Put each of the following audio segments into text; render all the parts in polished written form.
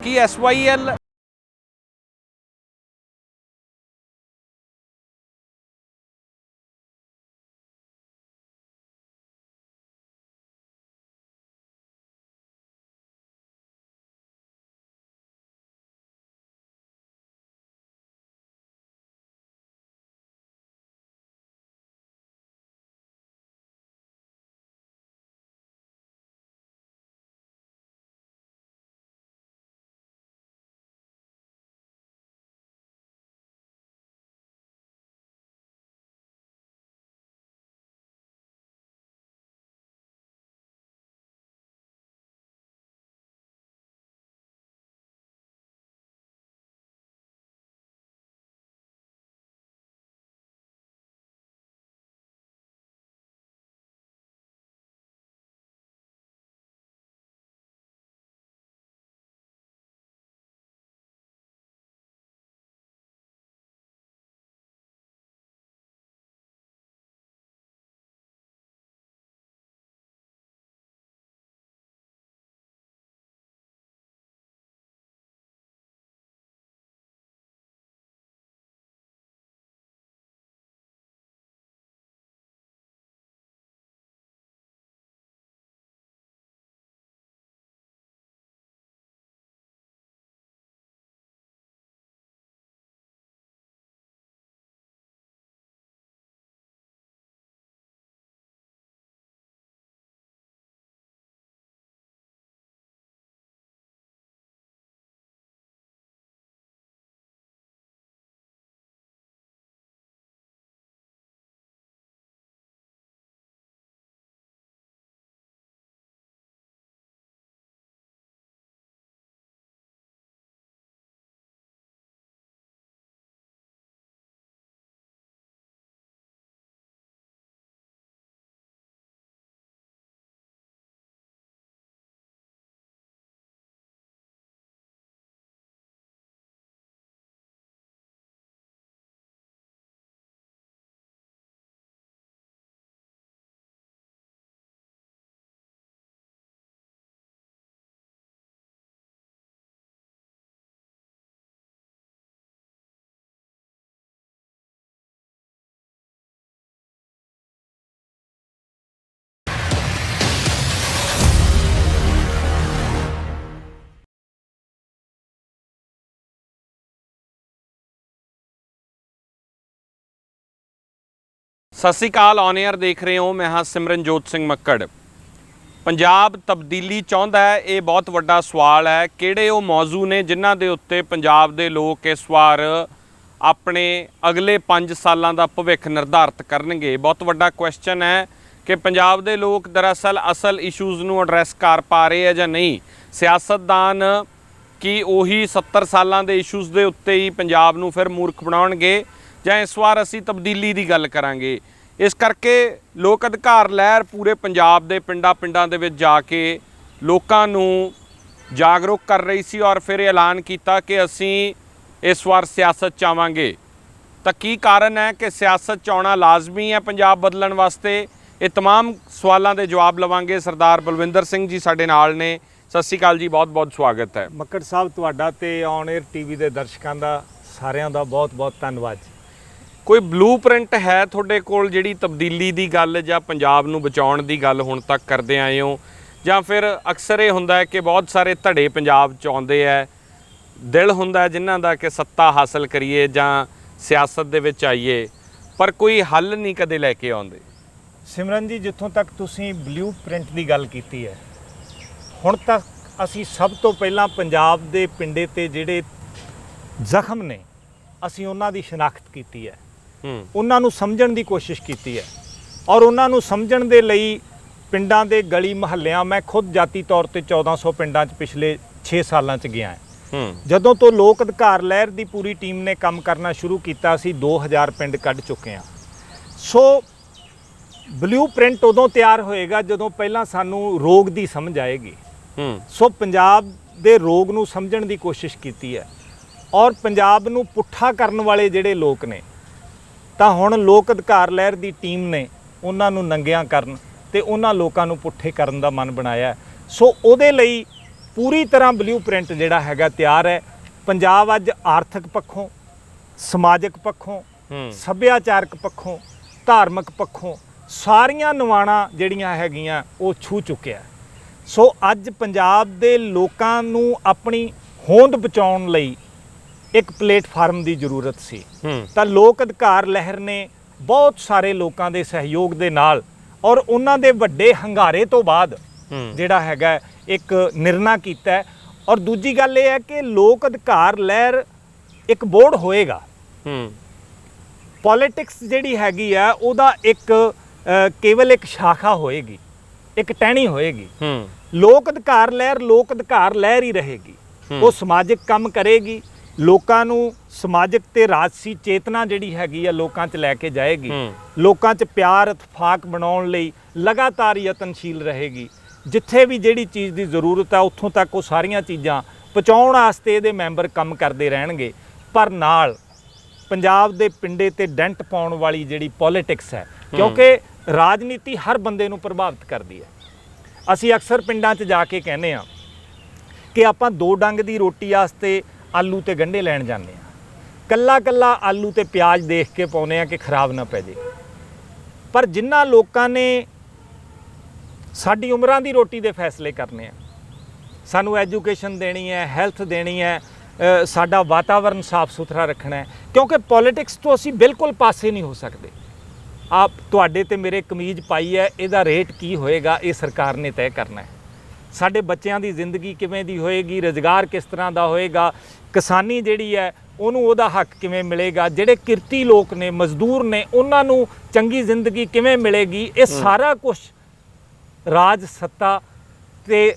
कि SYL सत श्री अकाल ऑन एयर देख रहे हो। मैं हाँ सिमरनजोत सिंह मक्कड़। पंजाब तब्दीली चाहुंदा है, ये बहुत वड्डा सवाल है। किहड़े वो मौजू ने जिन्हां दे उत्ते पंजाब दे लोग इस वार अपने अगले 5 सालों का भविख निर्धारित करनगे। बहुत वड्डा क्वेश्चन है कि पंजाब दे लोग दरअसल असल इशूज़ नूं एड्रैस कर पा रहे हैं जां नहीं। सियासतदान कि उही 70 सालों के इशूज़ के उत्ते ही पंजाब नूं फिर मूर्ख बनाउणगे जां इस वार असीं तब्दीली की गल करांगे। इस करके लोक अधिकार लहर पूरे पंजाब के पिंडां दे विच जाके लोकां नूं जागरूक कर रही सी और फिर ऐलान किया कि असीं इस वार सियासत चाहांगे। तो की कारण है कि सियासत च आउणा लाजमी है पंजाब बदलण वास्ते? ये तमाम सवालों के जवाब लवांगे। सरदार बलविंदर सिंह जी साडे नाल ने। सत श्री अकाल जी, बहुत बहुत स्वागत है। मक्कड़ साहब तुहाडा ते ऑन एयर टीवी के दर्शकों का सारिਆਂ ਦਾ बहुत बहुत धन्यवाद। कोई ब्लू प्रिंट है तुहाडे कोल जिहड़ी तब्दीली की गल जां पंजाब नूं बचाउण दी गल हुण तक करदे आए हो, जां फिर अक्सर ये हुंदा है कि बहुत सारे धड़े पंजाब च आउंदे है, दिल हुंदा है जिन्हां दा कि सत्ता हासिल करिए जां सियासत दे विच आईए, पर कोई हल नहीं कदे लैके आउंदे? सिमरन जी, जिथों तक तुसीं ब्लू प्रिंट की गल कीती है, हुण तक असीं सब तो पहलां पंजाब दे पिंडे ते जिहड़े ਜ਼ਖਮ ने ਅਸੀਂ ਉਹਨਾਂ ਦੀ ਸ਼ਨਾਖਤ ਕੀਤੀ ਹੈ, ਉਹਨਾਂ ਨੂੰ ਸਮਝਣ ਦੀ ਕੋਸ਼ਿਸ਼ ਕੀਤੀ ਹੈ ਔਰ ਉਹਨਾਂ ਨੂੰ ਸਮਝਣ ਦੇ ਲਈ ਪਿੰਡਾਂ ਦੇ ਗਲੀ ਮੁਹੱਲਿਆਂ, ਮੈਂ ਖੁਦ ਜਾਤੀ ਤੌਰ ਤੇ 1400 ਪਿੰਡਾਂ 'ਚ ਪਿਛਲੇ 6 ਸਾਲਾਂ 'ਚ ਗਿਆ ਹਾਂ। ਜਦੋਂ ਤੋਂ ਲੋਕ ਅਧਿਕਾਰ ਲਹਿਰ ਦੀ ਪੂਰੀ ਟੀਮ ਨੇ ਕੰਮ ਕਰਨਾ ਸ਼ੁਰੂ ਕੀਤਾ, ਅਸੀਂ 2000 ਪਿੰਡ ਕੱਢ ਚੁੱਕੇ ਹਾਂ। ਸੋ ਬਲੂ ਪ੍ਰਿੰਟ ਉਦੋਂ ਤਿਆਰ ਹੋਏਗਾ ਜਦੋਂ ਪਹਿਲਾਂ ਸਾਨੂੰ ਰੋਗ ਦੀ ਸਮਝ ਆਏਗੀ। ਸੋ ਪੰਜਾਬ ਦੇ ਰੋਗ ਨੂੰ ਸਮਝਣ ਦੀ ਕੋਸ਼ਿਸ਼ ਕੀਤੀ ਹੈ और पंजाब नूं पुट्ठा करन वाले जिहड़े लोक ने, तां हुण लोक अधिकार लहर दी टीम ने उन्हां नूं नंगियां करन ते उन्हां लोकां नूं पुट्ठे करन दा मन बनाया। सो उहदे लई ਪੂਰੀ ਤਰ੍ਹਾਂ ਬਲੂਪ੍ਰਿੰਟ ਜਿਹੜਾ ਹੈਗਾ ਤਿਆਰ ਹੈ। ਪੰਜਾਬ ਅੱਜ ਆਰਥਿਕ ਪੱਖੋਂ, ਸਮਾਜਿਕ ਪੱਖੋਂ, ਸੱਭਿਆਚਾਰਕ ਪੱਖੋਂ, ਧਾਰਮਿਕ ਪੱਖੋਂ ਸਾਰੀਆਂ ਨਿਵਾਣਾਂ ਜਿਹੜੀਆਂ ਹੈਗੀਆਂ ਉਹ ਛੂ ਚੁੱਕਿਆ। ਸੋ ਅੱਜ ਪੰਜਾਬ ਦੇ ਲੋਕਾਂ ਨੂੰ ਆਪਣੀ ਹੋਂਦ ਬਚਾਉਣ ਲਈ ਇੱਕ ਪਲੇਟਫਾਰਮ ਦੀ ਜ਼ਰੂਰਤ ਸੀ। ਤਾਂ ਲੋਕ ਅਧਿਕਾਰ ਲਹਿਰ ਨੇ ਬਹੁਤ ਸਾਰੇ ਲੋਕਾਂ ਦੇ ਸਹਿਯੋਗ ਦੇ ਨਾਲ ਔਰ ਉਹਨਾਂ ਦੇ ਵੱਡੇ ਹੰਗਾਰੇ ਤੋਂ ਬਾਅਦ ਜਿਹੜਾ ਹੈਗਾ ਇੱਕ ਨਿਰਣਾ ਕੀਤਾ ਹੈ। ਔਰ ਦੂਜੀ ਗੱਲ ਇਹ ਹੈ ਕਿ ਲੋਕ ਅਧਿਕਾਰ ਲਹਿਰ ਇੱਕ ਬੋਰਡ ਹੋਏਗਾ। ਪੋਲਿਟਿਕਸ ਜਿਹੜੀ ਹੈਗੀ ਆ ਉਹਦਾ ਇੱਕ ਕੇਵਲ ਇੱਕ ਸ਼ਾਖਾ ਹੋਏਗੀ, ਇੱਕ ਟਹਿਣੀ ਹੋਏਗੀ। ਲੋਕ ਅਧਿਕਾਰ ਲਹਿਰ ਹੀ ਰਹੇਗੀ। ਉਹ ਸਮਾਜਿਕ ਕੰਮ ਕਰੇਗੀ, ਲੋਕਾਂ ਨੂੰ ਸਮਾਜਿਕ ਤੇ ਰਾਜਸੀ ਚੇਤਨਾ ਜਿਹੜੀ ਹੈਗੀ ਆ ਲੋਕਾਂ 'ਚ ਲੈ ਕੇ ਜਾਏਗੀ, ਲੋਕਾਂ 'ਚ ਪਿਆਰ ਇਤਫਾਕ ਬਣਾਉਣ ਲਈ ਲਗਾਤਾਰ ਯਤਨਸ਼ੀਲ ਰਹੇਗੀ। ਜਿੱਥੇ ਵੀ ਜਿਹੜੀ ਚੀਜ਼ ਦੀ ਜ਼ਰੂਰਤ ਆ ਉੱਥੋਂ ਤੱਕ ਉਹ ਸਾਰੀਆਂ ਚੀਜ਼ਾਂ ਪਹੁੰਚਾਉਣ ਵਾਸਤੇ ਇਹਦੇ ਮੈਂਬਰ ਕੰਮ ਕਰਦੇ ਰਹਿਣਗੇ। ਪਰ ਨਾਲ ਪੰਜਾਬ ਦੇ ਪਿੰਡੇ ਤੇ ਡੈਂਟ ਪਾਉਣ ਵਾਲੀ ਜਿਹੜੀ ਪੋਲਿਟਿਕਸ ਹੈ, ਕਿਉਂਕਿ ਰਾਜਨੀਤੀ ਹਰ ਬੰਦੇ ਨੂੰ ਪ੍ਰਭਾਵਿਤ ਕਰਦੀ ਹੈ। ਅਸੀਂ ਅਕਸਰ ਪਿੰਡਾਂ 'ਚ ਜਾ ਕੇ ਕਹਿੰਦੇ ਆ ਕਿ ਆਪਾਂ 2 ਡੰਗ ਦੀ ਰੋਟੀ ਵਾਸਤੇ ਆਲੂ ਤੇ ਗੰਢੇ ਲੈਣ ਜਾਂਦੇ ਆ, ਕੱਲਾ ਕੱਲਾ ਆਲੂ ਤੇ ਪਿਆਜ਼ ਦੇਖ ਕੇ ਪਾਉਂਦੇ ਆ ਕਿ ਖਰਾਬ ਨਾ ਪੈ ਜੇ। ਪਰ ਜਿਨ੍ਹਾਂ ਲੋਕਾਂ ਨੇ ਸਾਡੀ ਉਮਰਾਂ ਦੀ ਰੋਟੀ ਦੇ ਫੈਸਲੇ ਕਰਨੇ ਆ, ਸਾਨੂੰ ਐਜੂਕੇਸ਼ਨ ਦੇਣੀ ਹੈ, ਹੈਲਥ ਦੇਣੀ ਹੈ, ਸਾਡਾ ਵਾਤਾਵਰਨ ਸਾਫ਼ ਸੁਥਰਾ ਰੱਖਣਾ ਹੈ, ਕਿਉਂਕਿ ਪੋਲਿਟਿਕਸ ਤੋਂ ਅਸੀਂ ਬਿਲਕੁਲ ਪਾਸੇ ਨਹੀਂ ਹੋ ਸਕਦੇ। ਆਪ ਤੁਹਾਡੇ ਤੇ ਮੇਰੇ ਕਮੀਜ਼ ਪਾਈ ਹੈ, ਇਹਦਾ ਰੇਟ ਕੀ ਹੋਏਗਾ ਇਹ ਸਰਕਾਰ ਨੇ ਤੈਅ ਕਰਨਾ ਹੈ। ਸਾਡੇ ਬੱਚਿਆਂ ਦੀ ਜ਼ਿੰਦਗੀ ਕਿਵੇਂ ਦੀ ਹੋਏਗੀ, ਰੁਜ਼ਗਾਰ ਕਿਸ ਤਰ੍ਹਾਂ ਦਾ ਹੋਏਗਾ, ਕਿਸਾਨੀ ਜਿਹੜੀ ਹੈ ਉਹਨੂੰ ਉਹਦਾ ਹੱਕ ਕਿਵੇਂ ਮਿਲੇਗਾ, ਜਿਹੜੇ ਕਿਰਤੀ ਲੋਕ ਨੇ, ਮਜ਼ਦੂਰ ਨੇ, ਉਹਨਾਂ ਨੂੰ ਚੰਗੀ ਜ਼ਿੰਦਗੀ ਕਿਵੇਂ ਮਿਲੇਗੀ, ਇਹ ਸਾਰਾ ਕੁਝ ਰਾਜ ਸੱਤਾ ਤੇ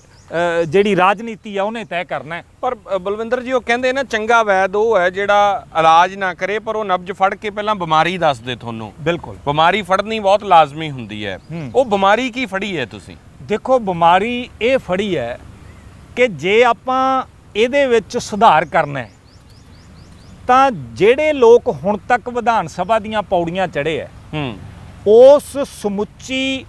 ਜਿਹੜੀ ਰਾਜਨੀਤੀ ਆ ਉਹਨੇ ਤੈਅ ਕਰਨਾ ਹੈ। ਪਰ ਬਲਵਿੰਦਰ ਜੀ, ਉਹ ਕਹਿੰਦੇ ਨਾ ਚੰਗਾ ਵੈਦ ਉਹ ਹੈ ਜਿਹੜਾ ਇਲਾਜ ਨਾ ਕਰੇ ਪਰ ਉਹ ਨਬਜ਼ ਫੜ ਕੇ ਪਹਿਲਾਂ ਬਿਮਾਰੀ ਦੱਸ ਦੇ ਤੁਹਾਨੂੰ। ਬਿਲਕੁਲ, ਬਿਮਾਰੀ ਫੜਨੀ ਬਹੁਤ ਲਾਜ਼ਮੀ ਹੁੰਦੀ ਹੈ। ਉਹ ਬਿਮਾਰੀ ਕੀ ਫੜੀ ਹੈ ਤੁਸੀਂ? ਦੇਖੋ, ਬਿਮਾਰੀ ਇਹ ਫੜੀ ਹੈ ਕਿ ਜੇ ਆਪਾਂ ਇਹਦੇ ਵਿੱਚ ਸੁਧਾਰ ਕਰਨਾ ਹੈ ਤਾਂ ਜਿਹੜੇ ਲੋਕ ਹੁਣ ਤੱਕ ਵਿਧਾਨ ਸਭਾ ਦੀਆਂ ਪੌੜੀਆਂ ਚੜ੍ਹੇ ਹੈ, ਉਸ ਸਮੁੱਚੀ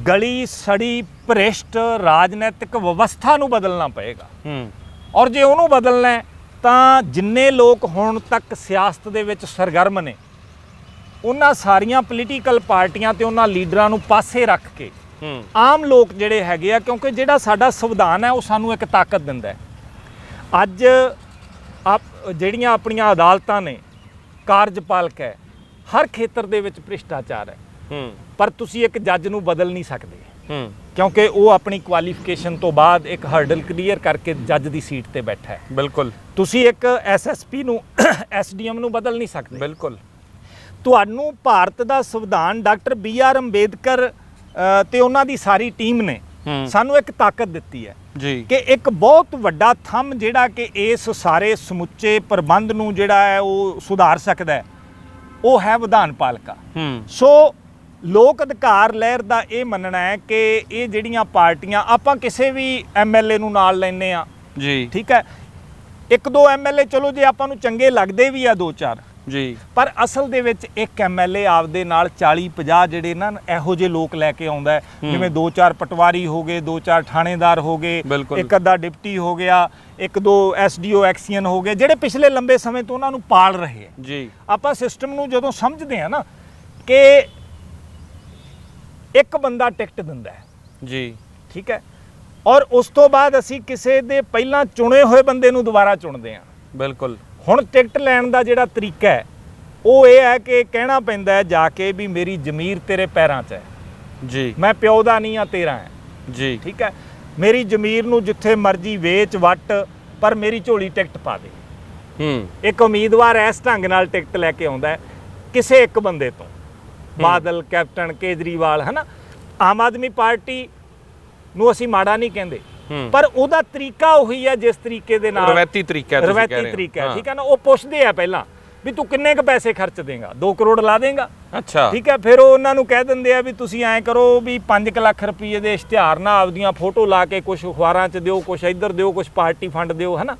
ਗਲੀ ਸੜੀ ਭ੍ਰਿਸ਼ਟ ਰਾਜਨੀਤਿਕ ਵਿਵਸਥਾ ਨੂੰ ਬਦਲਣਾ ਪਏਗਾ। ਔਰ ਜੇ ਉਹਨੂੰ ਬਦਲਣਾ ਹੈ ਤਾਂ ਜਿੰਨੇ ਲੋਕ ਹੁਣ ਤੱਕ ਸਿਆਸਤ ਦੇ ਵਿੱਚ ਸਰਗਰਮ ਨੇ ਉਹਨਾਂ ਸਾਰੀਆਂ ਪੋਲੀਟੀਕਲ ਪਾਰਟੀਆਂ ਤੇ ਉਹਨਾਂ ਲੀਡਰਾਂ ਨੂੰ ਪਾਸੇ ਰੱਖ ਕੇ ਆਮ ਲੋਕ ਜਿਹੜੇ ਹੈਗੇ ਆ, ਕਿਉਂਕਿ ਜਿਹੜਾ ਸਾਡਾ ਸੰਵਿਧਾਨ ਹੈ ਉਹ ਸਾਨੂੰ ਇੱਕ ਤਾਕਤ ਦਿੰਦਾ ਹੈ। ਅੱਜ ਜਿਹੜੀਆਂ ਆਪਣੀਆਂ ਅਦਾਲਤਾਂ ਨੇ, ਕਾਰਜਪਾਲਕ ਹੈ, ਹਰ ਖੇਤਰ ਦੇ ਵਿੱਚ ਭ੍ਰਿਸ਼ਟਾਚਾਰ ਹੈ। ਪਰ ਤੁਸੀਂ ਇੱਕ ਜੱਜ ਨੂੰ ਬਦਲ ਨਹੀਂ ਸਕਦੇ, ਕਿਉਂਕਿ ਉਹ ਆਪਣੀ ਕੁਆਲੀਫਿਕੇਸ਼ਨ ਤੋਂ ਬਾਅਦ ਇੱਕ ਹਰਡਲ ਕਲੀਅਰ ਕਰਕੇ ਜੱਜ ਦੀ ਸੀਟ ਤੇ ਬੈਠਾ ਹੈ। ਬਿਲਕੁਲ। ਤੁਸੀਂ ਇੱਕ ਐਸਐਸਪੀ ਨੂੰ, ਐਸਡੀਐਮ ਨੂੰ ਬਦਲ ਨਹੀਂ ਸਕਦੇ। ਬਿਲਕੁਲ। ਤੁਹਾਨੂੰ ਭਾਰਤ ਦਾ ਸੰਵਿਧਾਨ ਡਾਕਟਰ BR ਅੰਬੇਦਕਰ ਤੇ ਉਹਨਾਂ ਦੀ ਸਾਰੀ ਟੀਮ ਨੇ ਸਾਨੂੰ ਇੱਕ ਤਾਕਤ ਦਿੱਤੀ ਹੈ ਜੀ ਕਿ ਇੱਕ ਬਹੁਤ ਵੱਡਾ ਥੰਮ ਜਿਹੜਾ ਕਿ ਇਸ ਸਾਰੇ ਸਮੁੱਚੇ ਪ੍ਰਬੰਧ ਨੂੰ ਜਿਹੜਾ ਹੈ ਉਹ ਸੁਧਾਰ ਸਕਦਾ ਹੈ, ਉਹ ਹੈ ਵਿਧਾਨ ਪਾਲਿਕਾ। ਸੋ ਲੋਕ ਅਧਿਕਾਰ ਲਹਿਰ ਦਾ ਇਹ ਮੰਨਣਾ ਹੈ ਕਿ ਇਹ ਜਿਹੜੀਆਂ ਪਾਰਟੀਆਂ, ਆਪਾਂ ਕਿਸੇ ਵੀ MLA ਨੂੰ ਨਾਲ ਲੈਂਦੇ ਆ ਜੀ, ਠੀਕ ਹੈ, 1-2 MLA ਚਲੋ ਜੇ ਆਪਾਂ ਨੂੰ ਚੰਗੇ ਲੱਗਦੇ ਵੀ ਆ 2-4 ਜੀ, ਪਰ ਅਸਲ ਦੇ ਵਿੱਚ ਇੱਕ MLA ਆਪਦੇ ਨਾਲ 40-50 ਜਿਹੜੇ ਨਾ ਇਹੋ ਜਿਹੇ ਲੋਕ ਲੈ ਕੇ ਆਉਂਦਾ ਹੈ, ਜਿਵੇਂ 2-4 ਪਟਵਾਰੀ ਹੋ ਗਏ, 2-4 ਥਾਣੇਦਾਰ ਹੋ ਗਏ, ਇੱਕ ਅੱਧਾ ਡਿਪਟੀ ਹੋ ਗਿਆ, 1-2 SDO ਐਕਸੀਅਨ ਹੋ ਗਏ, ਜਿਹੜੇ ਪਿਛਲੇ ਲੰਬੇ ਸਮੇਂ ਤੋਂ ਉਹਨਾਂ ਨੂੰ ਪਾਲ ਰਹੇ ਹੈ ਜੀ। ਆਪਾਂ ਸਿਸਟਮ ਨੂੰ ਜਦੋਂ ਸਮਝਦੇ ਆ ਨਾ ਕਿ ਇੱਕ ਬੰਦਾ ਟਿਕਟ ਦਿੰਦਾ ਹੈ ਜੀ, ਠੀਕ ਹੈ, ਔਰ ਉਸ ਤੋਂ ਬਾਅਦ ਅਸੀਂ ਕਿਸੇ ਦੇ ਪਹਿਲਾਂ ਚੁਣੇ ਹੋਏ ਬੰਦੇ ਨੂੰ ਦੁਬਾਰਾ ਚੁਣਦੇ ਹਾਂ। ਬਿਲਕੁਲ। ਹੁਣ ਟਿਕਟ ਲੈਣ ਦਾ ਜਿਹੜਾ ਤਰੀਕਾ ਹੈ ਉਹ ਇਹ ਹੈ ਕਿ ਕਹਿਣਾ ਪੈਂਦਾ ਹੈ ਜਾ ਕੇ ਵੀ ਮੇਰੀ ਜ਼ਮੀਰ ਤੇਰੇ ਪੈਰਾਂ 'ਚ ਹੈ ਜੀ, ਮੈਂ ਪਿਓ ਦਾ ਨਹੀਂ ਆ ਤੇਰਾ ਹੈ ਜੀ, ਠੀਕ ਹੈ, ਮੇਰੀ ਜ਼ਮੀਰ ਨੂੰ ਜਿੱਥੇ ਮਰਜ਼ੀ ਵੇਚ ਵੱਟ ਪਰ ਮੇਰੀ ਝੋਲੀ ਟਿਕਟ ਪਾ ਦੇ। ਇੱਕ ਉਮੀਦਵਾਰ ਇਸ ਢੰਗ ਨਾਲ ਟਿਕਟ ਲੈ ਕੇ ਆਉਂਦਾ ਹੈ ਕਿਸੇ ਇੱਕ ਬੰਦੇ ਤੋਂ, ਬਾਦਲ, ਕੈਪਟਨ, ਕੇਜਰੀਵਾਲ, ਹੈ ਨਾ। ਆਮ ਆਦਮੀ ਪਾਰਟੀ ਨੂੰ ਅਸੀਂ ਮਾੜਾ ਨਹੀਂ ਕਹਿੰਦੇ, ਪਰ ਉਹਦਾ ਤਰੀਕਾ ਉਹੀ ਹੈ ਜਿਸ ਤਰੀਕੇ ਦੇ ਨਾਲ ਰਵਾਇਤੀ ਤਰੀਕਾ ਹੈ, ਠੀਕ ਹੈ ਨਾ। ਉਹ ਪੁੱਛਦੇ ਆ ਪਹਿਲਾਂ ਵੀ ਤੂੰ ਕਿੰਨੇ ਕੁ ਪੈਸੇ ਖਰਚ ਦੇਂਗਾ, 2 ਕਰੋੜ ਲਾ ਦੇਂਗਾ, ਅੱਛਾ, ਠੀਕ ਹੈ। ਫਿਰ ਉਹ ਉਹਨਾਂ ਨੂੰ ਕਹਿ ਦਿੰਦੇ ਆ ਵੀ ਤੁਸੀਂ ਐਂ ਕਰੋ ਵੀ 5 ਲੱਖ ਰੁਪਏ ਦੇ ਇਸ਼ਤਿਹਾਰ ਨਾਲ ਆਪਦੀਆਂ ਫੋਟੋ ਲਾ ਕੇ ਕੁਝ ਅਖਬਾਰਾਂ 'ਚ ਦਿਓ, ਕੁਝ ਇੱਧਰ ਦਿਓ, ਕੁਝ ਪਾਰਟੀ ਫੰਡ ਦਿਓ, ਹੈ ਨਾ।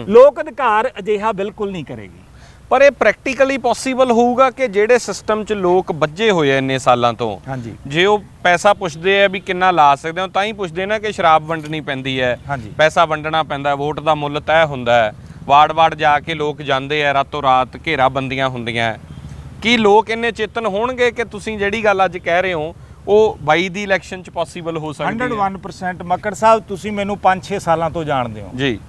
ਲੋਕ ਅਧਿਕਾਰ ਅਜਿਹਾ ਬਿਲਕੁਲ ਨਹੀਂ ਕਰੇਗੀ। ਪਰ ਇਹ ਪ੍ਰੈਕਟੀਕਲੀ ਪੋਸੀਬਲ ਹੋਊਗਾ ਕਿ ਜਿਹੜੇ ਸਿਸਟਮ 'ਚ ਲੋਕ ਬੱਝੇ ਹੋਏ ਆ ਇੰਨੇ ਸਾਲਾਂ ਤੋਂ, ਹਾਂਜੀ, ਜੇ ਉਹ ਪੈਸਾ ਪੁੱਛਦੇ ਆ ਵੀ ਕਿੰਨਾ ਲਾ ਸਕਦੇ ਹੋ ਤਾਂ ਹੀ ਪੁੱਛਦੇ ਨਾ ਕਿ ਸ਼ਰਾਬ ਵੰਡਣੀ ਪੈਂਦੀ ਹੈ, ਹਾਂਜੀ, ਪੈਸਾ ਵੰਡਣਾ ਪੈਂਦਾ, ਵੋਟ ਦਾ ਮੁੱਲ ਤੈਅ ਹੁੰਦਾ ਹੈ, ਵਾਰਡ-ਵਾਰਡ ਜਾ ਕੇ ਲੋਕ ਜਾਂਦੇ ਆ, ਰਾਤੋਂ ਰਾਤ ਘੇਰਾਬੰਦੀਆਂ ਹੁੰਦੀਆਂ। ਕੀ ਲੋਕ ਇੰਨੇ ਚੇਤਨ ਹੋਣਗੇ ਕਿ ਤੁਸੀਂ ਜਿਹੜੀ ਗੱਲ ਅੱਜ ਕਹਿ ਰਹੇ ਹੋ ਉਹ 22 ਦੀ ਇਲੈਕਸ਼ਨ 'ਚ ਪੋਸੀਬਲ ਹੋ ਸਕਦੀ ਹੈ? 101% ਮੱਕੜ ਸਾਹਿਬ, ਤੁਸੀਂ ਮੈਨੂੰ 5-6 ਸਾਲਾਂ ਤੋਂ ਜਾਣਦੇ ਹੋ ਜੀ।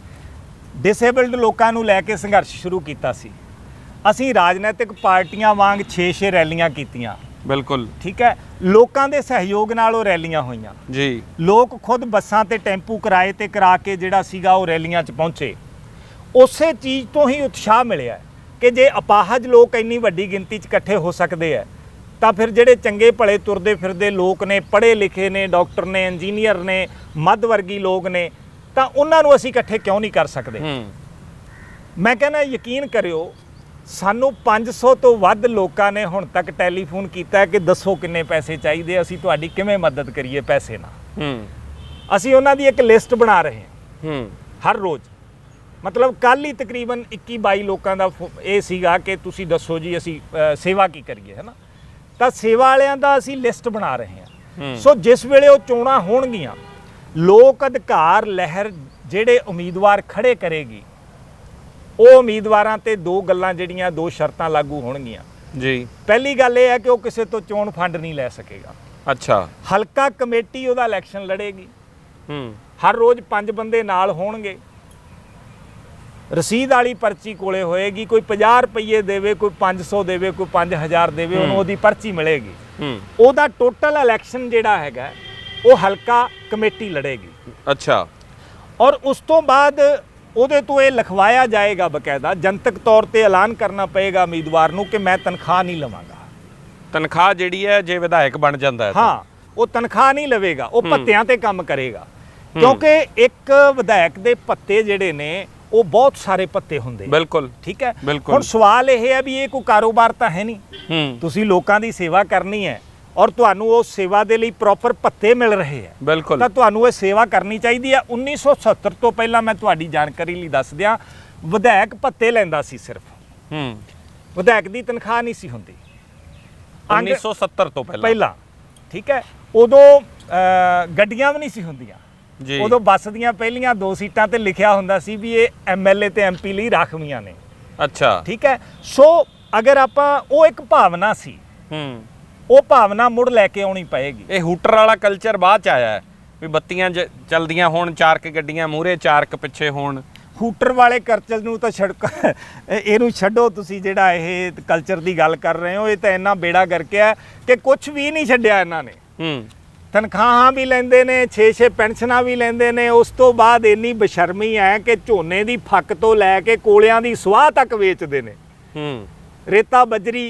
ਡਿਸੇਬਲਡ ਲੋਕਾਂ ਨੂੰ ਲੈ ਕੇ ਸੰਘਰਸ਼ ਸ਼ੁਰੂ ਕੀਤਾ ਸੀ ਅਸੀਂ, ਰਾਜਨੀਤਿਕ ਪਾਰਟੀਆਂ ਵਾਂਗ 6-6 ਰੈਲੀਆਂ ਕੀਤੀਆਂ। ਬਿਲਕੁਲ ਠੀਕ ਹੈ, ਲੋਕਾਂ ਦੇ ਸਹਿਯੋਗ ਨਾਲ ਉਹ ਰੈਲੀਆਂ ਹੋਈਆਂ ਜੀ। ਲੋਕ ਖੁਦ ਬੱਸਾਂ ਤੇ ਟੈਂਪੂ ਕਿਰਾਏ ਤੇ ਕਰਾ ਕੇ ਜਿਹੜਾ ਸੀਗਾ ਉਹ ਰੈਲੀਆਂ 'ਚ ਪਹੁੰਚੇ। ਉਸੇ ਚੀਜ਼ ਤੋਂ ਹੀ ਉਤਸ਼ਾਹ ਮਿਲਿਆ ਕਿ ਜੇ ਅਪਾਹਜ ਲੋਕ ਇੰਨੀ ਵੱਡੀ ਗਿਣਤੀ 'ਚ ਇਕੱਠੇ ਹੋ ਸਕਦੇ ਆ ਤਾਂ ਫਿਰ ਜਿਹੜੇ ਚੰਗੇ ਭਲੇ ਤੁਰਦੇ ਫਿਰਦੇ ਲੋਕ ਨੇ, ਪੜ੍ਹੇ ਲਿਖੇ ਨੇ, ਡਾਕਟਰ ਨੇ, ਇੰਜੀਨੀਅਰ ਨੇ, ਮੱਧ ਵਰਗੀ ਲੋਕ ਨੇ, ਤਾਂ ਉਹਨਾਂ ਨੂੰ ਅਸੀਂ ਇਕੱਠੇ ਕਿਉਂ ਨਹੀਂ ਕਰ ਸਕਦੇ? ਮੈਂ ਕਹਿੰਦਾ ਯਕੀਨ ਕਰਿਓ, ਸਾਨੂੰ 500 ਤੋਂ ਵੱਧ ਲੋਕਾਂ ਨੇ ਹੁਣ ਤੱਕ ਟੈਲੀਫੋਨ ਕੀਤਾ ਕਿ ਦੱਸੋ ਕਿੰਨੇ ਪੈਸੇ ਚਾਹੀਦੇ, ਅਸੀਂ ਤੁਹਾਡੀ ਕਿਵੇਂ ਮਦਦ ਕਰੀਏ ਪੈਸੇ ਨਾਲ। ਅਸੀਂ ਉਹਨਾਂ ਦੀ ਇੱਕ ਲਿਸਟ ਬਣਾ ਰਹੇ ਹਾਂ ਹਰ ਰੋਜ਼। ਮਤਲਬ ਕੱਲ੍ਹ ਹੀ ਤਕਰੀਬਨ 21-22 ਲੋਕਾਂ ਦਾ ਇਹ ਸੀਗਾ ਕਿ ਤੁਸੀਂ ਦੱਸੋ ਜੀ ਅਸੀਂ ਸੇਵਾ ਕੀ ਕਰੀਏ, ਹੈ ਨਾ। ਤਾਂ ਸੇਵਾ ਵਾਲਿਆਂ ਦਾ ਅਸੀਂ ਲਿਸਟ ਬਣਾ ਰਹੇ ਹਾਂ। ਸੋ ਜਿਸ ਵੇਲੇ ਉਹ ਚੋਣਾਂ ਹੋਣਗੀਆਂ, ਲੋਕ ਅਧਿਕਾਰ ਲਹਿਰ ਜਿਹੜੇ ਉਮੀਦਵਾਰ ਖੜੇ ਕਰੇਗੀ, ਉਹ ਉਮੀਦਵਾਰਾਂ ਤੇ ਦੋ ਗੱਲਾਂ ਜਿਹੜੀਆਂ, ਦੋ ਸ਼ਰਤਾਂ ਲਾਗੂ ਹੋਣਗੀਆਂ ਜੀ। ਪਹਿਲੀ ਗੱਲ ਇਹ ਹੈ ਕਿ ਉਹ ਕਿਸੇ ਤੋਂ ਚੋਣ ਫੰਡ ਨਹੀਂ ਲੈ ਸਕੇਗਾ। ਅੱਛਾ। ਹਲਕਾ ਕਮੇਟੀ ਉਹਦਾ ਇਲੈਕਸ਼ਨ ਲੜੇਗੀ। ਹਰ ਰੋਜ਼ 5 ਬੰਦੇ ਨਾਲ ਹੋਣਗੇ। ਰਸੀਦ ਵਾਲੀ ਪਰਚੀ ਕੋਲੇ ਹੋਏਗੀ, ਕੋਈ 50 ਰੁਪਏ ਦੇਵੇ, ਕੋਈ 500 ਦੇਵੇ, ਕੋਈ 5000 ਦੇਵੇ, ਉਹਨੂੰ ਉਹਦੀ ਪਰਚੀ ਮਿਲੇਗੀ। ਉਹਦਾ ਟੋਟਲ ਇਲੈਕਸ਼ਨ ਜਿਹੜਾ ਹੈਗਾ ਉਹ ਹਲਕਾ ਕਮੇਟੀ ਲੜੇਗੀ। ਅੱਛਾ। ਔਰ ਉਸ ਤੋਂ ਬਾਅਦ ਉਹਦੇ ਤੋਂ ਇਹ ਲਿਖਵਾਇਆ ਜਾਏਗਾ, ਬਕਾਇਦਾ ਜਨਤਕ ਤੌਰ ਤੇ ਐਲਾਨ ਕਰਨਾ ਪਏਗਾ ਉਮੀਦਵਾਰ ਨੂੰ ਕਿ ਮੈਂ ਤਨਖਾਹ ਨਹੀਂ ਲਵਾਂਗਾ। ਤਨਖਾਹ ਜਿਹੜੀ ਹੈ ਜੇ ਵਿਧਾਇਕ ਬਣ ਜਾਂਦਾ ਹੈ, ਹਾਂ, ਉਹ ਤਨਖਾਹ ਨਹੀਂ ਲਵੇਗਾ, ਉਹ ਭੱਤਿਆਂ ਤੇ ਕੰਮ ਕਰੇਗਾ। ਕਿਉਂਕਿ ਇੱਕ ਵਿਧਾਇਕ ਦੇ ਭੱਤੇ ਜਿਹੜੇ ਨੇ ਉਹ ਬਹੁਤ ਸਾਰੇ ਭੱਤੇ ਹੁੰਦੇ। ਬਿਲਕੁਲ ਠੀਕ ਹੈ। ਬਿਲਕੁਲ। ਹੁਣ ਸਵਾਲ ਇਹ ਹੈ ਵੀ ਇਹ ਕੋਈ ਕਾਰੋਬਾਰ ਤਾਂ ਹੈ ਨਹੀਂ, ਤੁਸੀਂ ਲੋਕਾਂ ਦੀ ਸੇਵਾ ਕਰਨੀ ਹੈ ਔਰ ਤੁਹਾਨੂੰ ਉਹ ਸੇਵਾ ਦੇ ਲਈ ਪ੍ਰੋਪਰ ਭੱਤੇ ਮਿਲ ਰਹੇ ਹੈ। ਬਿਲਕੁਲ। ਤਾਂ ਤੁਹਾਨੂੰ ਇਹ ਸੇਵਾ ਕਰਨੀ ਚਾਹੀਦੀ ਹੈ। 1970 ਤੋਂ ਪਹਿਲਾਂ ਮੈਂ ਤੁਹਾਡੀ ਜਾਣਕਾਰੀ ਲਈ ਦੱਸ ਦਿਆਂ, ਵਿਧਾਇਕ ਭੱਤੇ ਲੈਂਦਾ ਸੀ ਸਿਰਫ। ਵਿਧਾਇਕ ਦੀ ਤਨਖਾਹ ਨਹੀਂ ਸੀ ਹੁੰਦੀ 1970 ਤੋਂ ਪਹਿਲਾਂ। ਠੀਕ ਹੈ। ਉਦੋਂ ਗੱਡੀਆਂ ਵੀ ਨਹੀਂ ਸੀ ਹੁੰਦੀਆਂ ਜੀ। ਉਦੋਂ ਬੱਸ ਦੀਆਂ ਪਹਿਲੀਆਂ 2 ਸੀਟਾਂ ਤੇ ਲਿਖਿਆ ਹੁੰਦਾ ਸੀ ਵੀ ਇਹ ਐਮਐਲਏ ਤੇ ਐਮਪੀ ਲਈ ਰਾਖਵੀਆਂ ਨੇ। ਅੱਛਾ। ਠੀਕ ਹੈ। ਸੋ ਅਗਰ ਆਪਾਂ, ਉਹ ਇੱਕ ਭਾਵਨਾ ਸੀ, ਉਹ ਭਾਵਨਾ ਮੁੜ ਲੈ ਕੇ ਆਉਣੀ ਪਏਗੀ। ਇਹ ਹੂਟਰ ਵਾਲਾ ਕਲਚਰ ਬਾਅਦ ਚ ਆਇਆ ਹੈ ਵੀ ਬੱਤੀਆਂ ਚਲਦੀਆਂ ਹੋਣ, 4 ਗੱਡੀਆਂ ਮੂਹਰੇ 4 ਪਿੱਛੇ ਹੋਣ। ਹੂਟਰ ਵਾਲੇ ਕਲਚਰ ਨੂੰ ਤਾਂ ਇਹਨੂੰ ਛੱਡੋ, ਤੁਸੀਂ ਜਿਹੜਾ ਇਹ ਕਲਚਰ ਦੀ ਗੱਲ ਕਰ ਰਹੇ ਹੋ, ਇਹ ਤਾਂ ਇੰਨਾ ਬੇੜਾ ਕਰਕੇ ਹੈ ਕਿ ਕੁਝ ਵੀ ਨਹੀਂ ਛੱਡਿਆ ਇਹਨਾਂ ਨੇ। ਤਨਖਾਹਾਂ ਵੀ ਲੈਂਦੇ ਨੇ, 6-6 ਪੈਨਸ਼ਨਾਂ ਵੀ ਲੈਂਦੇ ਨੇ। ਉਸ ਤੋਂ ਬਾਅਦ ਇੰਨੀ ਬੇਸ਼ਰਮੀ ਹੈ ਕਿ ਝੋਨੇ ਦੀ ਫੱਕ ਤੋਂ ਲੈ ਕੇ ਕੋਲਿਆਂ ਦੀ ਸੁਆਹ ਤੱਕ ਵੇਚਦੇ ਨੇ। ਰੇਤਾ ਬਜਰੀ,